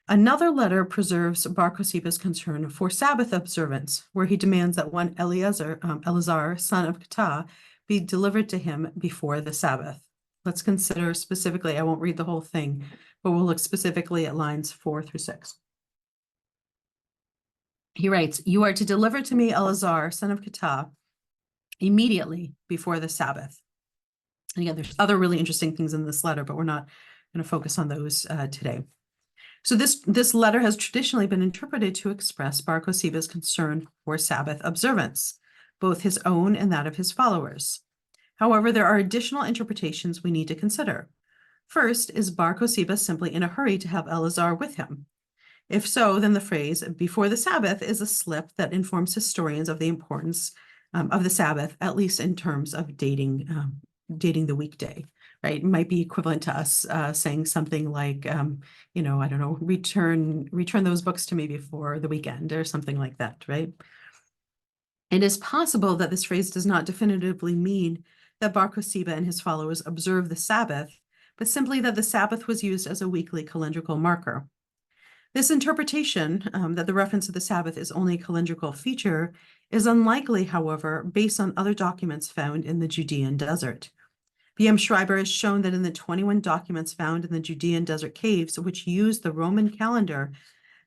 Another letter preserves Bar Kosiba's concern for Sabbath observance, where he demands that one Eleazar, son of Ketah, be delivered to him before the Sabbath. Let's consider specifically, I won't read the whole thing, but we'll look specifically at lines 4 through 6. He writes, you are to deliver to me Eleazar, son of Ketah, immediately before the Sabbath. And again, there's other really interesting things in this letter, but we're not going to focus on those today. So this letter has traditionally been interpreted to express Bar Kosiba's concern for Sabbath observance, both his own and that of his followers. However, there are additional interpretations we need to consider. First, is Bar Kosiba simply in a hurry to have Eleazar with him? If so, then the phrase "before the Sabbath" is a slip that informs historians of the importance of the Sabbath, at least in terms of dating the weekday, right? It might be equivalent to us saying something like, I don't know, return those books to me before the weekend or something like that, right? It is possible that this phrase does not definitively mean that Bar Kosiba and his followers observe the Sabbath, but simply that the Sabbath was used as a weekly calendrical marker. This interpretation, that the reference to the Sabbath is only a calendrical feature, is unlikely, however, based on other documents found in the Judean desert. B.M. Schreiber has shown that in the 21 documents found in the Judean desert caves, which used the Roman calendar,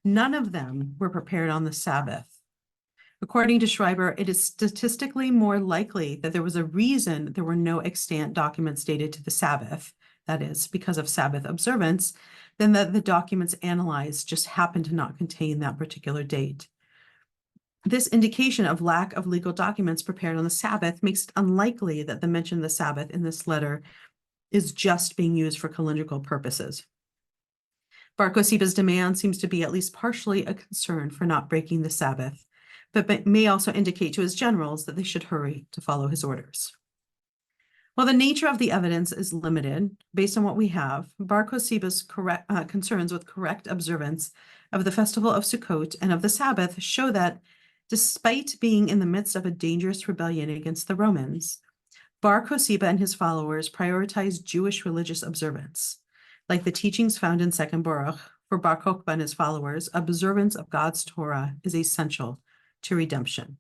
none of them were prepared on the Sabbath. According to Schreiber, it is statistically more likely that there was a reason there were no extant documents dated to the Sabbath, that is, because of Sabbath observance, than that the documents analyzed just happened to not contain that particular date. This indication of lack of legal documents prepared on the Sabbath makes it unlikely that the mention of the Sabbath in this letter is just being used for calendrical purposes. Bar Kosiba's demand seems to be at least partially a concern for not breaking the Sabbath, but may also indicate to his generals that they should hurry to follow his orders. While the nature of the evidence is limited, based on what we have, Bar Kosiba's concerns with correct observance of the festival of Sukkot and of the Sabbath show that, despite being in the midst of a dangerous rebellion against the Romans, Bar Kosiba and his followers prioritized Jewish religious observance. Like the teachings found in 2nd Baruch, for Bar Kokhba and his followers, observance of God's Torah is essential to redemption.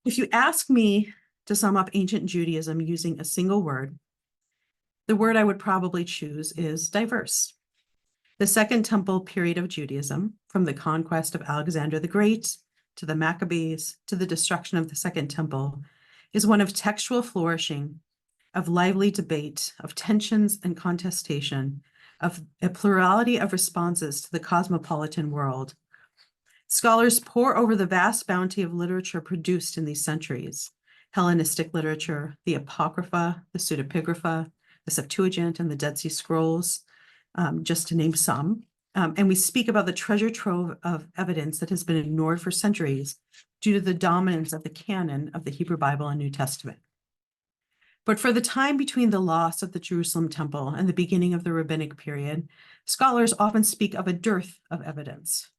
If you ask me to sum up ancient Judaism using a single word, the word I would probably choose is diverse. The Second Temple period of Judaism, from the conquest of Alexander the Great to the Maccabees to the destruction of the Second Temple, is one of textual flourishing, of lively debate, of tensions and contestation, of a plurality of responses to the cosmopolitan world. Scholars pore over the vast bounty of literature produced in these centuries: Hellenistic literature, the Apocrypha, the Pseudepigrapha, the Septuagint, and the Dead Sea Scrolls, just to name some. And we speak about the treasure trove of evidence that has been ignored for centuries due to the dominance of the canon of the Hebrew Bible and New Testament. But for the time between the loss of the Jerusalem temple and the beginning of the rabbinic period, scholars often speak of a dearth of evidence.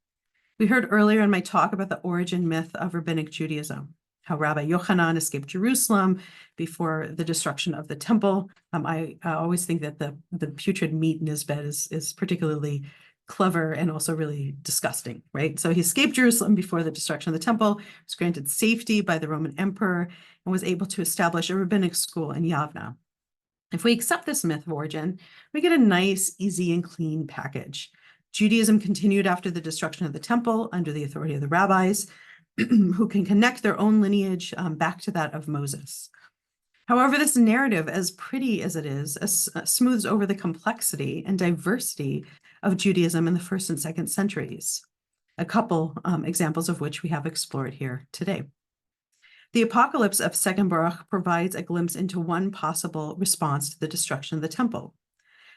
We heard earlier in my talk about the origin myth of rabbinic Judaism, how Rabbi Yochanan escaped Jerusalem before the destruction of the temple. I always think that the putrid meat in his bed is particularly clever and also really disgusting, right? So he escaped Jerusalem before the destruction of the temple, was granted safety by the Roman emperor, and was able to establish a rabbinic school in Yavna. If we accept this myth of origin, we get a nice, easy, and clean package. Judaism continued after the destruction of the temple under the authority of the rabbis, who can connect their own lineage back to that of Moses. However, this narrative, as pretty as it is, smooths over the complexity and diversity of Judaism in the 1st and 2nd centuries, a couple examples of which we have explored here today. The Apocalypse of 2nd Baruch provides a glimpse into one possible response to the destruction of the temple.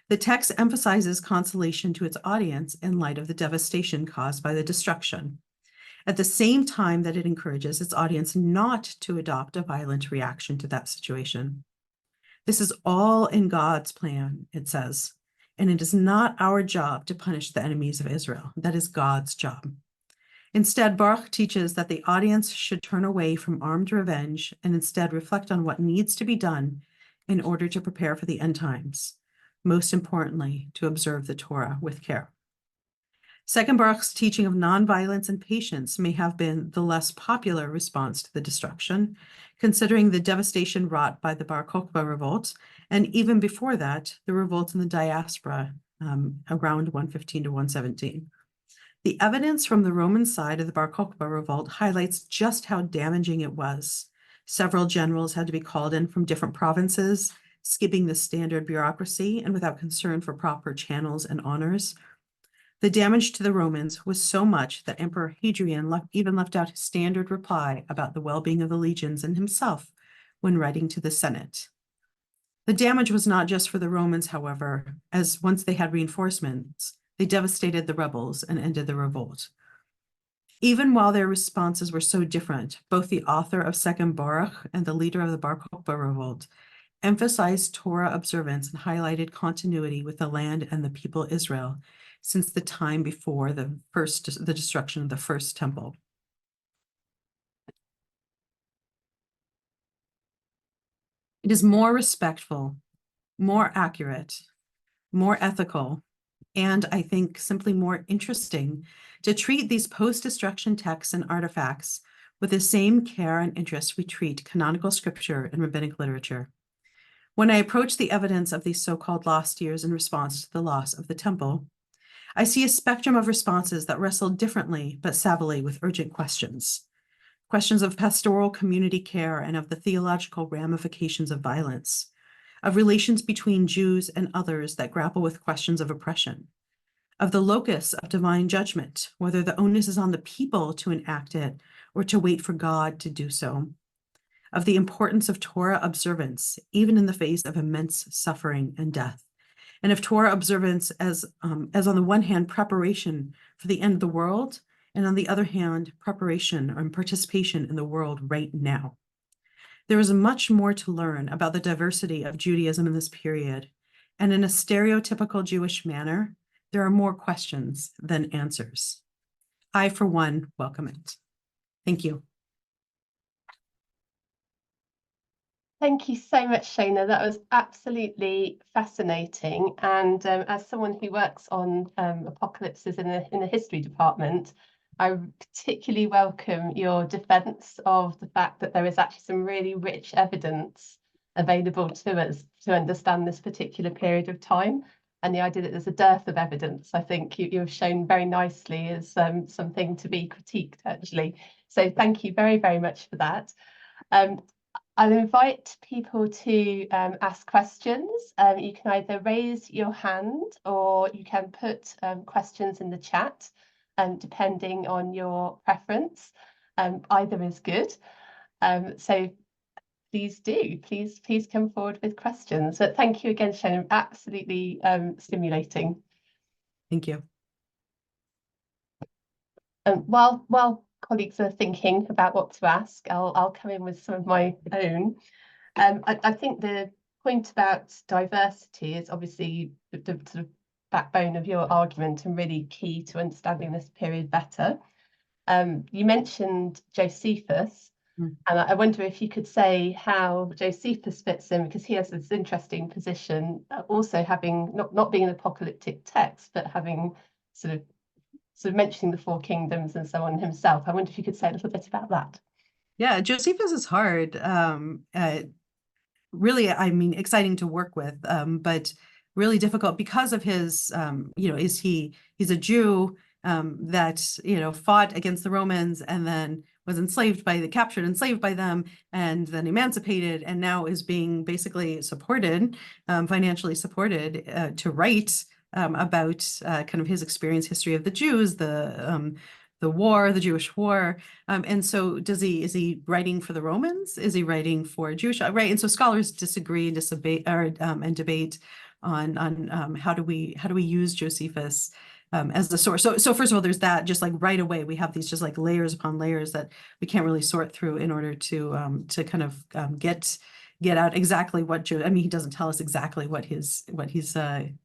The text emphasizes consolation to its audience in light of the devastation caused by the destruction, at the same time that it encourages its audience not to adopt a violent reaction to that situation. This is all in God's plan, it says, and it is not our job to punish the enemies of Israel. That is God's job. Instead, Baruch teaches that the audience should turn away from armed revenge and instead reflect on what needs to be done in order to prepare for the end times. Most importantly, to observe the Torah with care. 2nd Baruch's teaching of nonviolence and patience may have been the less popular response to the destruction, considering the devastation wrought by the Bar Kokhba revolt, and even before that, the revolt in the diaspora around 115 to 117. The evidence from the Roman side of the Bar Kokhba revolt highlights just how damaging it was. Several generals had to be called in from different provinces. skipping the standard bureaucracy and without concern for proper channels and honors. The damage to the Romans was so much that Emperor Hadrian even left out his standard reply about the well-being of the legions and himself when writing to the Senate. The damage was not just for the Romans, however, as once they had reinforcements, they devastated the rebels and ended the revolt. Even while their responses were so different, both the author of Second Baruch and the leader of the Bar Kokhba revolt emphasized Torah observance and highlighted continuity with the land and the people Israel since the time before the destruction of the first temple. It is more respectful, more accurate, more ethical, and I think simply more interesting to treat these post-destruction texts and artifacts with the same care and interest we treat canonical scripture and rabbinic literature. When I approach the evidence of these so-called lost years in response to the loss of the temple, I see a spectrum of responses that wrestle differently but savvily with urgent questions. Questions of pastoral community care and of the theological ramifications of violence, of relations between Jews and others that grapple with questions of oppression, of the locus of divine judgment, whether the onus is on the people to enact it or to wait for God to do so, of the importance of Torah observance, even in the face of immense suffering and death, and of Torah observance as on the one hand, preparation for the end of the world, and on the other hand, preparation or participation in the world right now. There is much more to learn about the diversity of Judaism in this period, and in a stereotypical Jewish manner, there are more questions than answers. I, for one, welcome it. Thank you. Thank you so much, Shona. That was absolutely fascinating. And as someone who works on apocalypses in the history department, I particularly welcome your defense of the fact that there is actually some really rich evidence available to us to understand this particular period of time. And the idea that there's a dearth of evidence, I think you've shown very nicely is something to be critiqued, actually. So thank you very, very much for that. I'll invite people to ask questions. You can either raise your hand or you can put questions in the chat, depending on your preference. Either is good. So please do. Please come forward with questions. But thank you again, Shona. Absolutely stimulating. Thank you. While colleagues are thinking about what to ask, I'll come in with some of my own. I think the point about diversity is obviously the sort of backbone of your argument and really key to understanding this period better. You mentioned Josephus, and I wonder if you could say how Josephus fits in, because he has this interesting position, also having not being an apocalyptic text, but having sort of mentioning the four kingdoms and so on himself. I wonder if you could say a little bit about that. Yeah, Josephus is hard. Really, I mean, exciting to work with, but really difficult because of his, he's a Jew that, fought against the Romans and then was captured and enslaved by them, and then emancipated, and now is being basically supported, financially supported, to write about kind of his experience, history of the Jews, the war, the Jewish war. And so is he writing for the Romans? Is he writing for Jewish? Right. And so scholars disagree and debate on how do we use Josephus as the source. So first of all, there's that, just like right away, we have these just like layers upon layers that we can't really sort through in order to kind of get out exactly what he doesn't tell us exactly what he's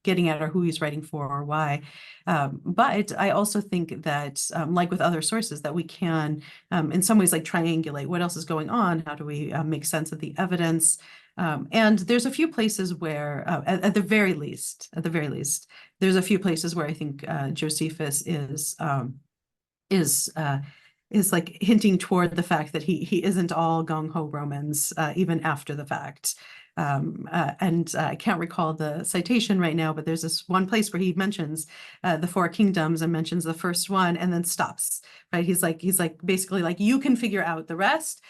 getting at or who he's writing for or why. But I also think that like with other sources that we can in some ways like triangulate what else is going on. How do we make sense of the evidence? And there's a few places where at the very least, there's a few places where I think Josephus is like hinting toward the fact that he isn't all gung-ho Romans, even after the fact. And I can't recall the citation right now, but there's this one place where he mentions the four kingdoms and mentions the first one and then stops, right? He's like basically like, you can figure out the rest,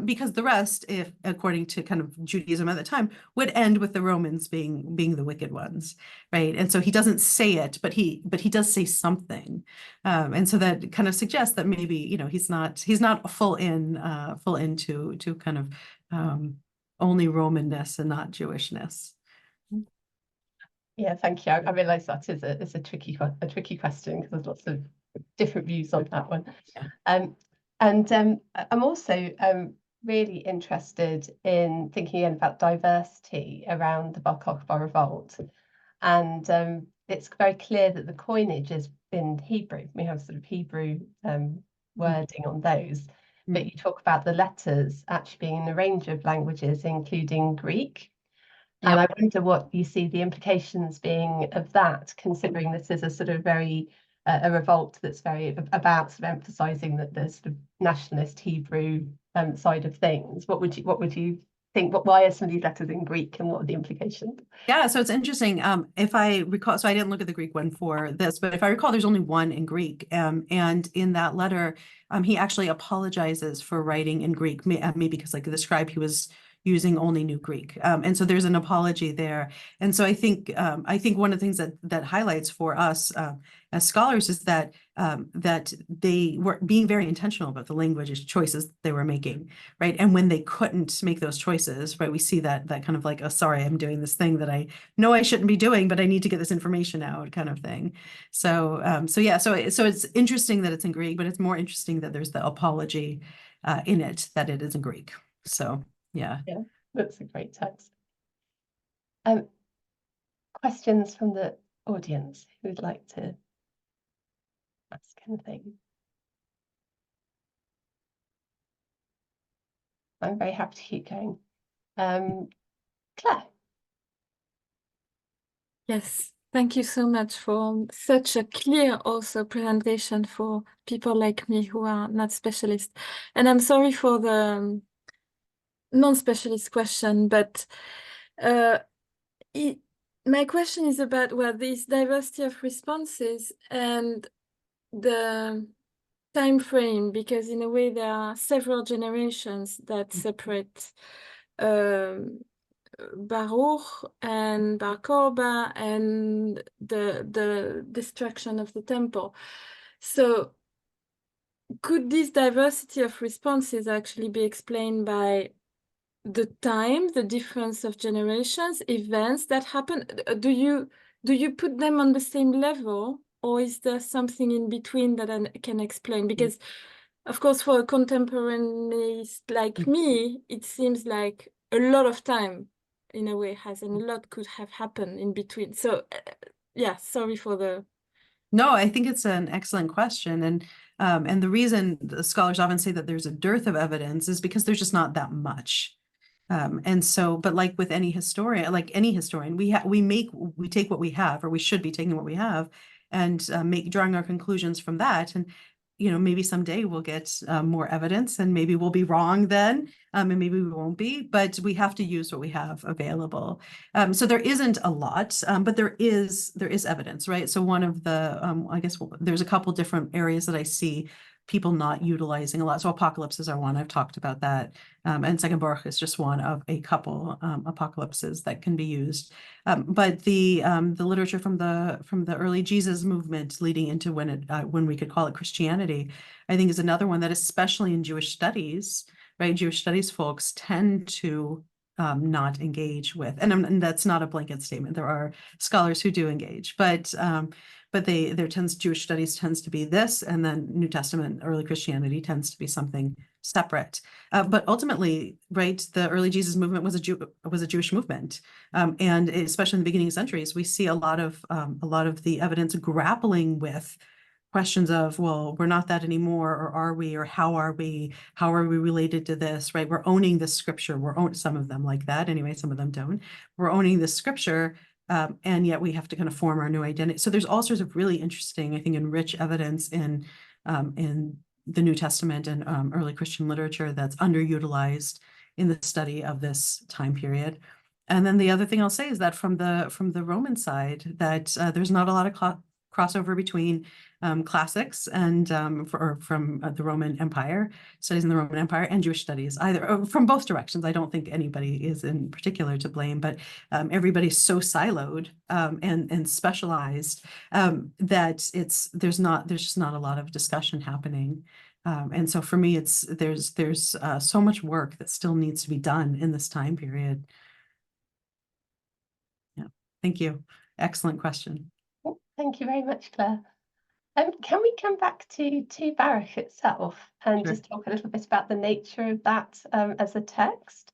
because the rest, if according to kind of Judaism at the time, would end with the Romans being the wicked ones, right? And so he doesn't say it, but he does say something, and so that kind of suggests that maybe, you know, he's not full into kind of only Romanness and not Jewishness. Yeah, thank you. I realise that is a tricky question, because there's lots of different views on that one. Yeah. I'm also really interested in thinking again about diversity around the Bar Kokhba revolt. And it's very clear that the coinage is in Hebrew. We have sort of Hebrew wording on those. But you talk about the letters actually being in a range of languages, including Greek. And I wonder what you see the implications being of that, considering this is a sort of very a revolt that's very about sort of emphasising that the sort of nationalist Hebrew side of things. What would you think? Why are some of these letters in Greek, and what are the implications? Yeah, so it's interesting. If I recall, so I didn't look at the Greek one for this, but if I recall, there's only one in Greek. And in that letter, he actually apologizes for writing in Greek, maybe because like the scribe, he was using only New Greek. And so there's an apology there. And so I think one of the things that highlights for us as scholars is that that they were being very intentional about the language choices they were making, right? And when they couldn't make those choices, right, we see that kind of like, oh, sorry, I'm doing this thing that I know I shouldn't be doing, but I need to get this information out, kind of thing. So yeah, so it's interesting that it's in Greek, but it's more interesting that there's the apology in it, that it is in Greek. So yeah. Yeah, that's a great text. Questions from the audience who would like to ask anything? I'm very happy to keep going. Claire. Yes, thank you so much for such a clear also presentation for people like me who are not specialists. And I'm sorry for the non-specialist question, but my question is about this diversity of responses and the time frame, because in a way there are several generations that separate Baruch and Bar Kokhba and the destruction of the temple. So could this diversity of responses actually be explained by the time, the difference of generations, events that happen? Do you put them on the same level, or is there something in between that I can explain? Because of course, for a contemporaneist like me, it seems like a lot of time in a way has, and a lot could have happened in between. So yeah, sorry for the... No, I think it's an excellent question. And the reason the scholars often say that there's a dearth of evidence is because there's just not that much. And so, but like with any historian, we take what we have, or we should be taking what we have, and drawing our conclusions from that. And you know, maybe someday we'll get more evidence, and maybe we'll be wrong then, and maybe we won't be, but we have to use what we have available. So there isn't a lot, but there is evidence, right? So one of the, I guess there's a couple different areas that I see people not utilizing a lot. So apocalypses are one, I've talked about that. And Second Baruch is just one of a couple apocalypses that can be used. But the literature from the early Jesus movement leading into when we could call it Christianity, I think is another one that, especially in Jewish studies, right? Jewish studies folks tend to not engage with, and that's not a blanket statement. There are scholars who do engage, but Jewish studies tends to be this, and then New Testament, early Christianity tends to be something separate. But ultimately, right, the early Jesus movement was a Jewish movement, and especially in the beginning centuries, we see a lot of the evidence grappling with questions of, well, we're not that anymore, or are we, or how are we related to this, right? We're owning this scripture. Some of them like that anyway, some of them don't. We're owning this scripture. And yet we have to kind of form our new identity. So there's all sorts of really interesting, I think, and rich evidence in the New Testament and early Christian literature that's underutilized in the study of this time period. And then the other thing I'll say is that from the Roman side, that there's not a lot of crossover between classics and from the Roman Empire, studies in the Roman Empire, and Jewish studies, either from both directions. I don't think anybody is in particular to blame, but everybody's so siloed and specialized that there's just not a lot of discussion happening. And so for me, there's so much work that still needs to be done in this time period. Yeah, thank you. Excellent question. Thank you very much, Claire. Can we come back to Baruch itself and Sure. just talk a little bit about the nature of that as a text?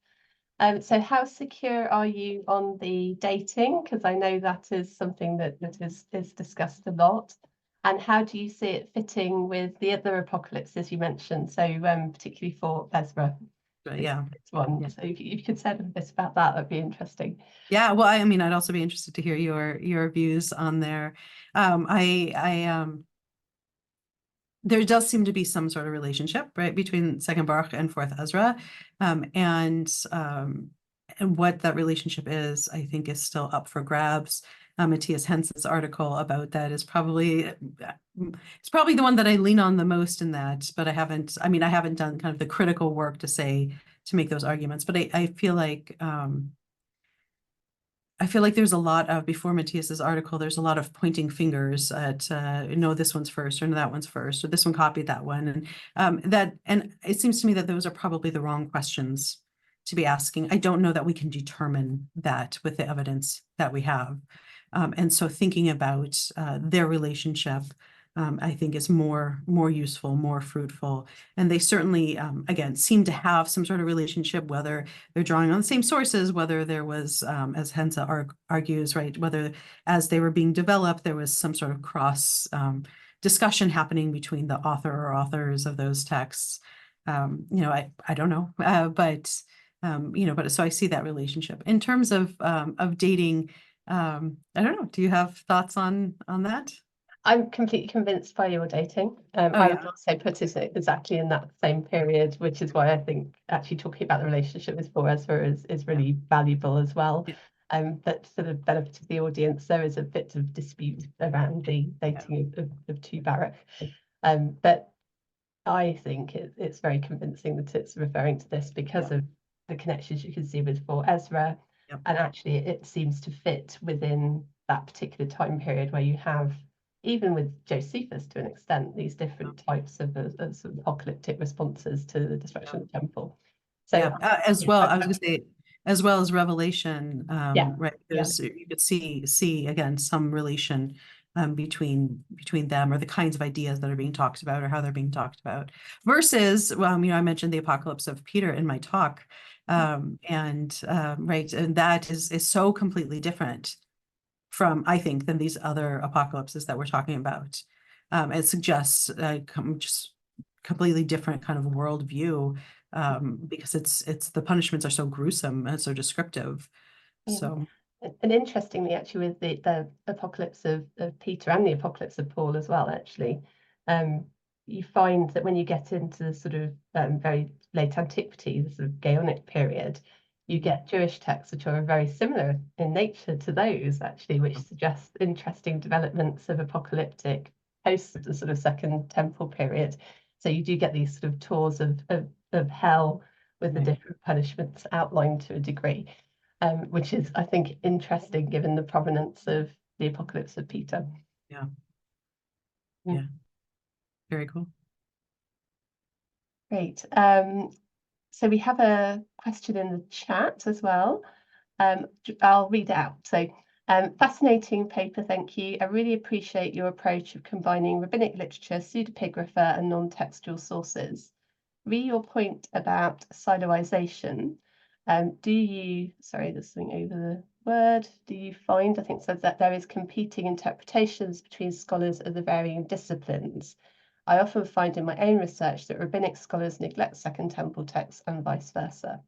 So how secure are you on the dating? Because I know that is something that is discussed a lot. And how do you see it fitting with the other apocalypses you mentioned? So particularly for Ezra. Yeah. It's one. Yeah. So if you could say a little bit about that, that'd be interesting. Yeah, well, I mean, I'd also be interested to hear your views on there. There does seem to be some sort of relationship, right, between Second Baruch and Fourth Ezra, and what that relationship is, I think, is still up for grabs. Matthias Hence's article about that is probably the one that I lean on the most in that, but I haven't done kind of the critical work to make those arguments, but I feel like there's a lot of, before Matthias's article, there's a lot of pointing fingers at, no, this one's first, or no, that one's first, or this one copied that one. And it seems to me that those are probably the wrong questions to be asking. I don't know that we can determine that with the evidence that we have. And so thinking about their relationship, I think is more useful, more fruitful. And they certainly, again, seem to have some sort of relationship, whether they're drawing on the same sources, whether there was, as Henze argues, right, whether as they were being developed, there was some sort of cross discussion happening between the author or authors of those texts. I don't know, but so I see that relationship. In terms of dating, I don't know, do you have thoughts on that? I'm completely convinced by your dating. I would also put it exactly in that same period, which is why I think actually talking about the relationship with For Ezra is really valuable as well. Yeah. But for the benefit of the audience, there is a bit of dispute around the dating of Tu Baruch. But I think it's very convincing that it's referring to this because of the connections you can see with For Ezra. Yep. And actually it seems to fit within that particular time period where you have, even with Josephus to an extent, these different types of sort of apocalyptic responses to the destruction of the temple. So I was going to say, as well as Revelation, right? You could see again some relation between them, or the kinds of ideas that are being talked about, or how they're being talked about, versus, I mentioned the apocalypse of Peter in my talk, right, and that is so completely different from, I think, than these other apocalypses that we're talking about. It suggests just completely different kind of worldview, because it's the punishments are so gruesome and so descriptive. Yeah. So, and interestingly, actually, with the apocalypse of Peter and the apocalypse of Paul as well, actually, you find that when you get into the sort of very late antiquity, the sort of Gaonic period, you get Jewish texts which are very similar in nature to those, actually, which suggest interesting developments of apocalyptic post the sort of Second Temple period. So you do get these sort of tours of hell with the different punishments outlined to a degree, which is, I think, interesting given the provenance of the apocalypse of Peter. Yeah. Yeah. Very cool. Great. So we have a question in the chat as well. I'll read it out. So, fascinating paper, thank you. I really appreciate your approach of combining rabbinic literature, pseudepigrapha, and non-textual sources. Your point about siloization. There's something over the word. Do you find, I think it says that there is competing interpretations between scholars of the varying disciplines. I often find in my own research that rabbinic scholars neglect Second Temple texts and vice versa.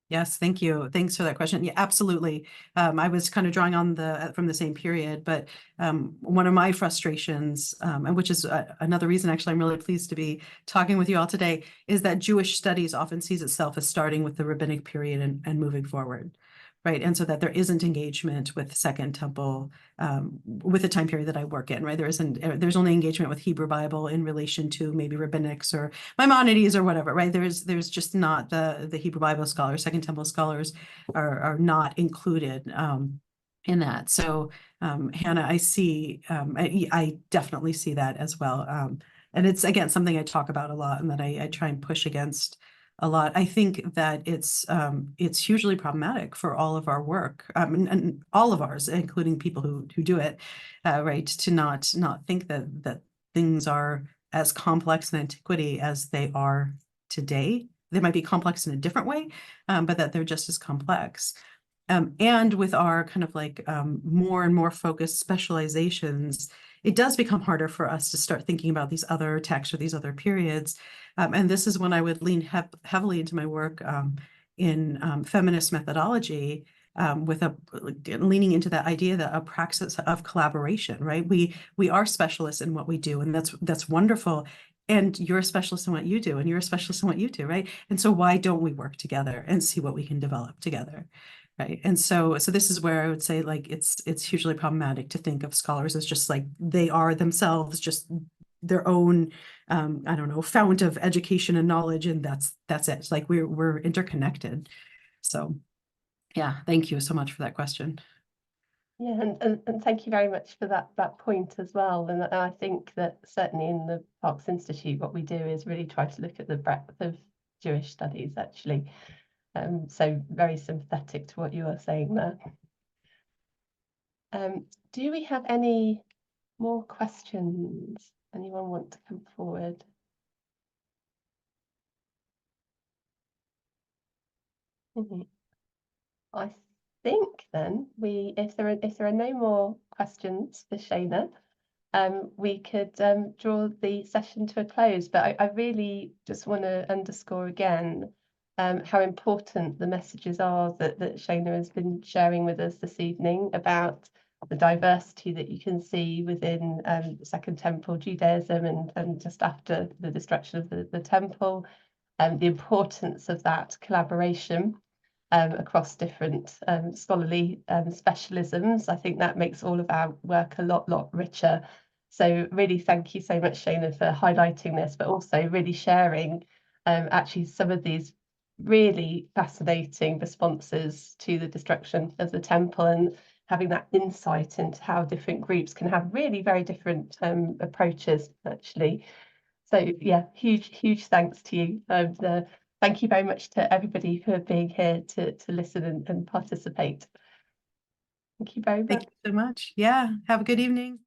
Yes, thank you. Thanks for that question. Yeah, absolutely. I was kind of drawing on from the same period, but one of my frustrations, and which is another reason actually I'm really pleased to be talking with you all today, is that Jewish studies often sees itself as starting with the rabbinic period and moving forward. right? And so that there isn't engagement with Second Temple, with the time period that I work in, right? There's only engagement with Hebrew Bible in relation to maybe rabbinics or Maimonides or whatever, right? There's just not the Hebrew Bible scholars, Second Temple scholars are not included in that. So Hannah, I see, I definitely see that as well. And it's, again, something I talk about a lot and that I try and push against a lot. I think that it's hugely problematic for all of our work, and all of ours, including people who do it, right? To not think that things are as complex in antiquity as they are today. They might be complex in a different way, but that they're just as complex. And with our kind of like more and more focused specializations, it does become harder for us to start thinking about these other texts or these other periods. And this is when I would lean heavily into my work in feminist methodology, with leaning into that idea that a praxis of collaboration, right? We are specialists in what we do, and that's wonderful. And you're a specialist in what you do, and you're a specialist in what you do, right? And so why don't we work together and see what we can develop together? Right. And so this is where I would say, like, it's hugely problematic to think of scholars as just like they are themselves just their own I don't know, fount of education and knowledge, and that's it. It's like we're interconnected. So yeah, thank you so much for that question. Yeah, and thank you very much for that point as well. And I think that certainly in the Parkes Institute, what we do is really try to look at the breadth of Jewish studies, actually. So very sympathetic to what you are saying there. Do we have any more questions? Anyone want to come forward? I think then if there are no more questions for Shana, we could draw the session to a close. But I really just want to underscore again how important the messages are that Shana has been sharing with us this evening about the diversity that you can see within Second Temple Judaism and just after the destruction of the temple, and the importance of that collaboration across different scholarly specialisms. I think that makes all of our work a lot richer. So really thank you so much, Shana, for highlighting this, but also really sharing actually some of these really fascinating responses to the destruction of the temple, and having that insight into how different groups can have really very different approaches, actually. So yeah, huge thanks to you. Thank you very much to everybody for being here to listen and participate. Thank you very much. Thank you so much. Yeah, have a good evening.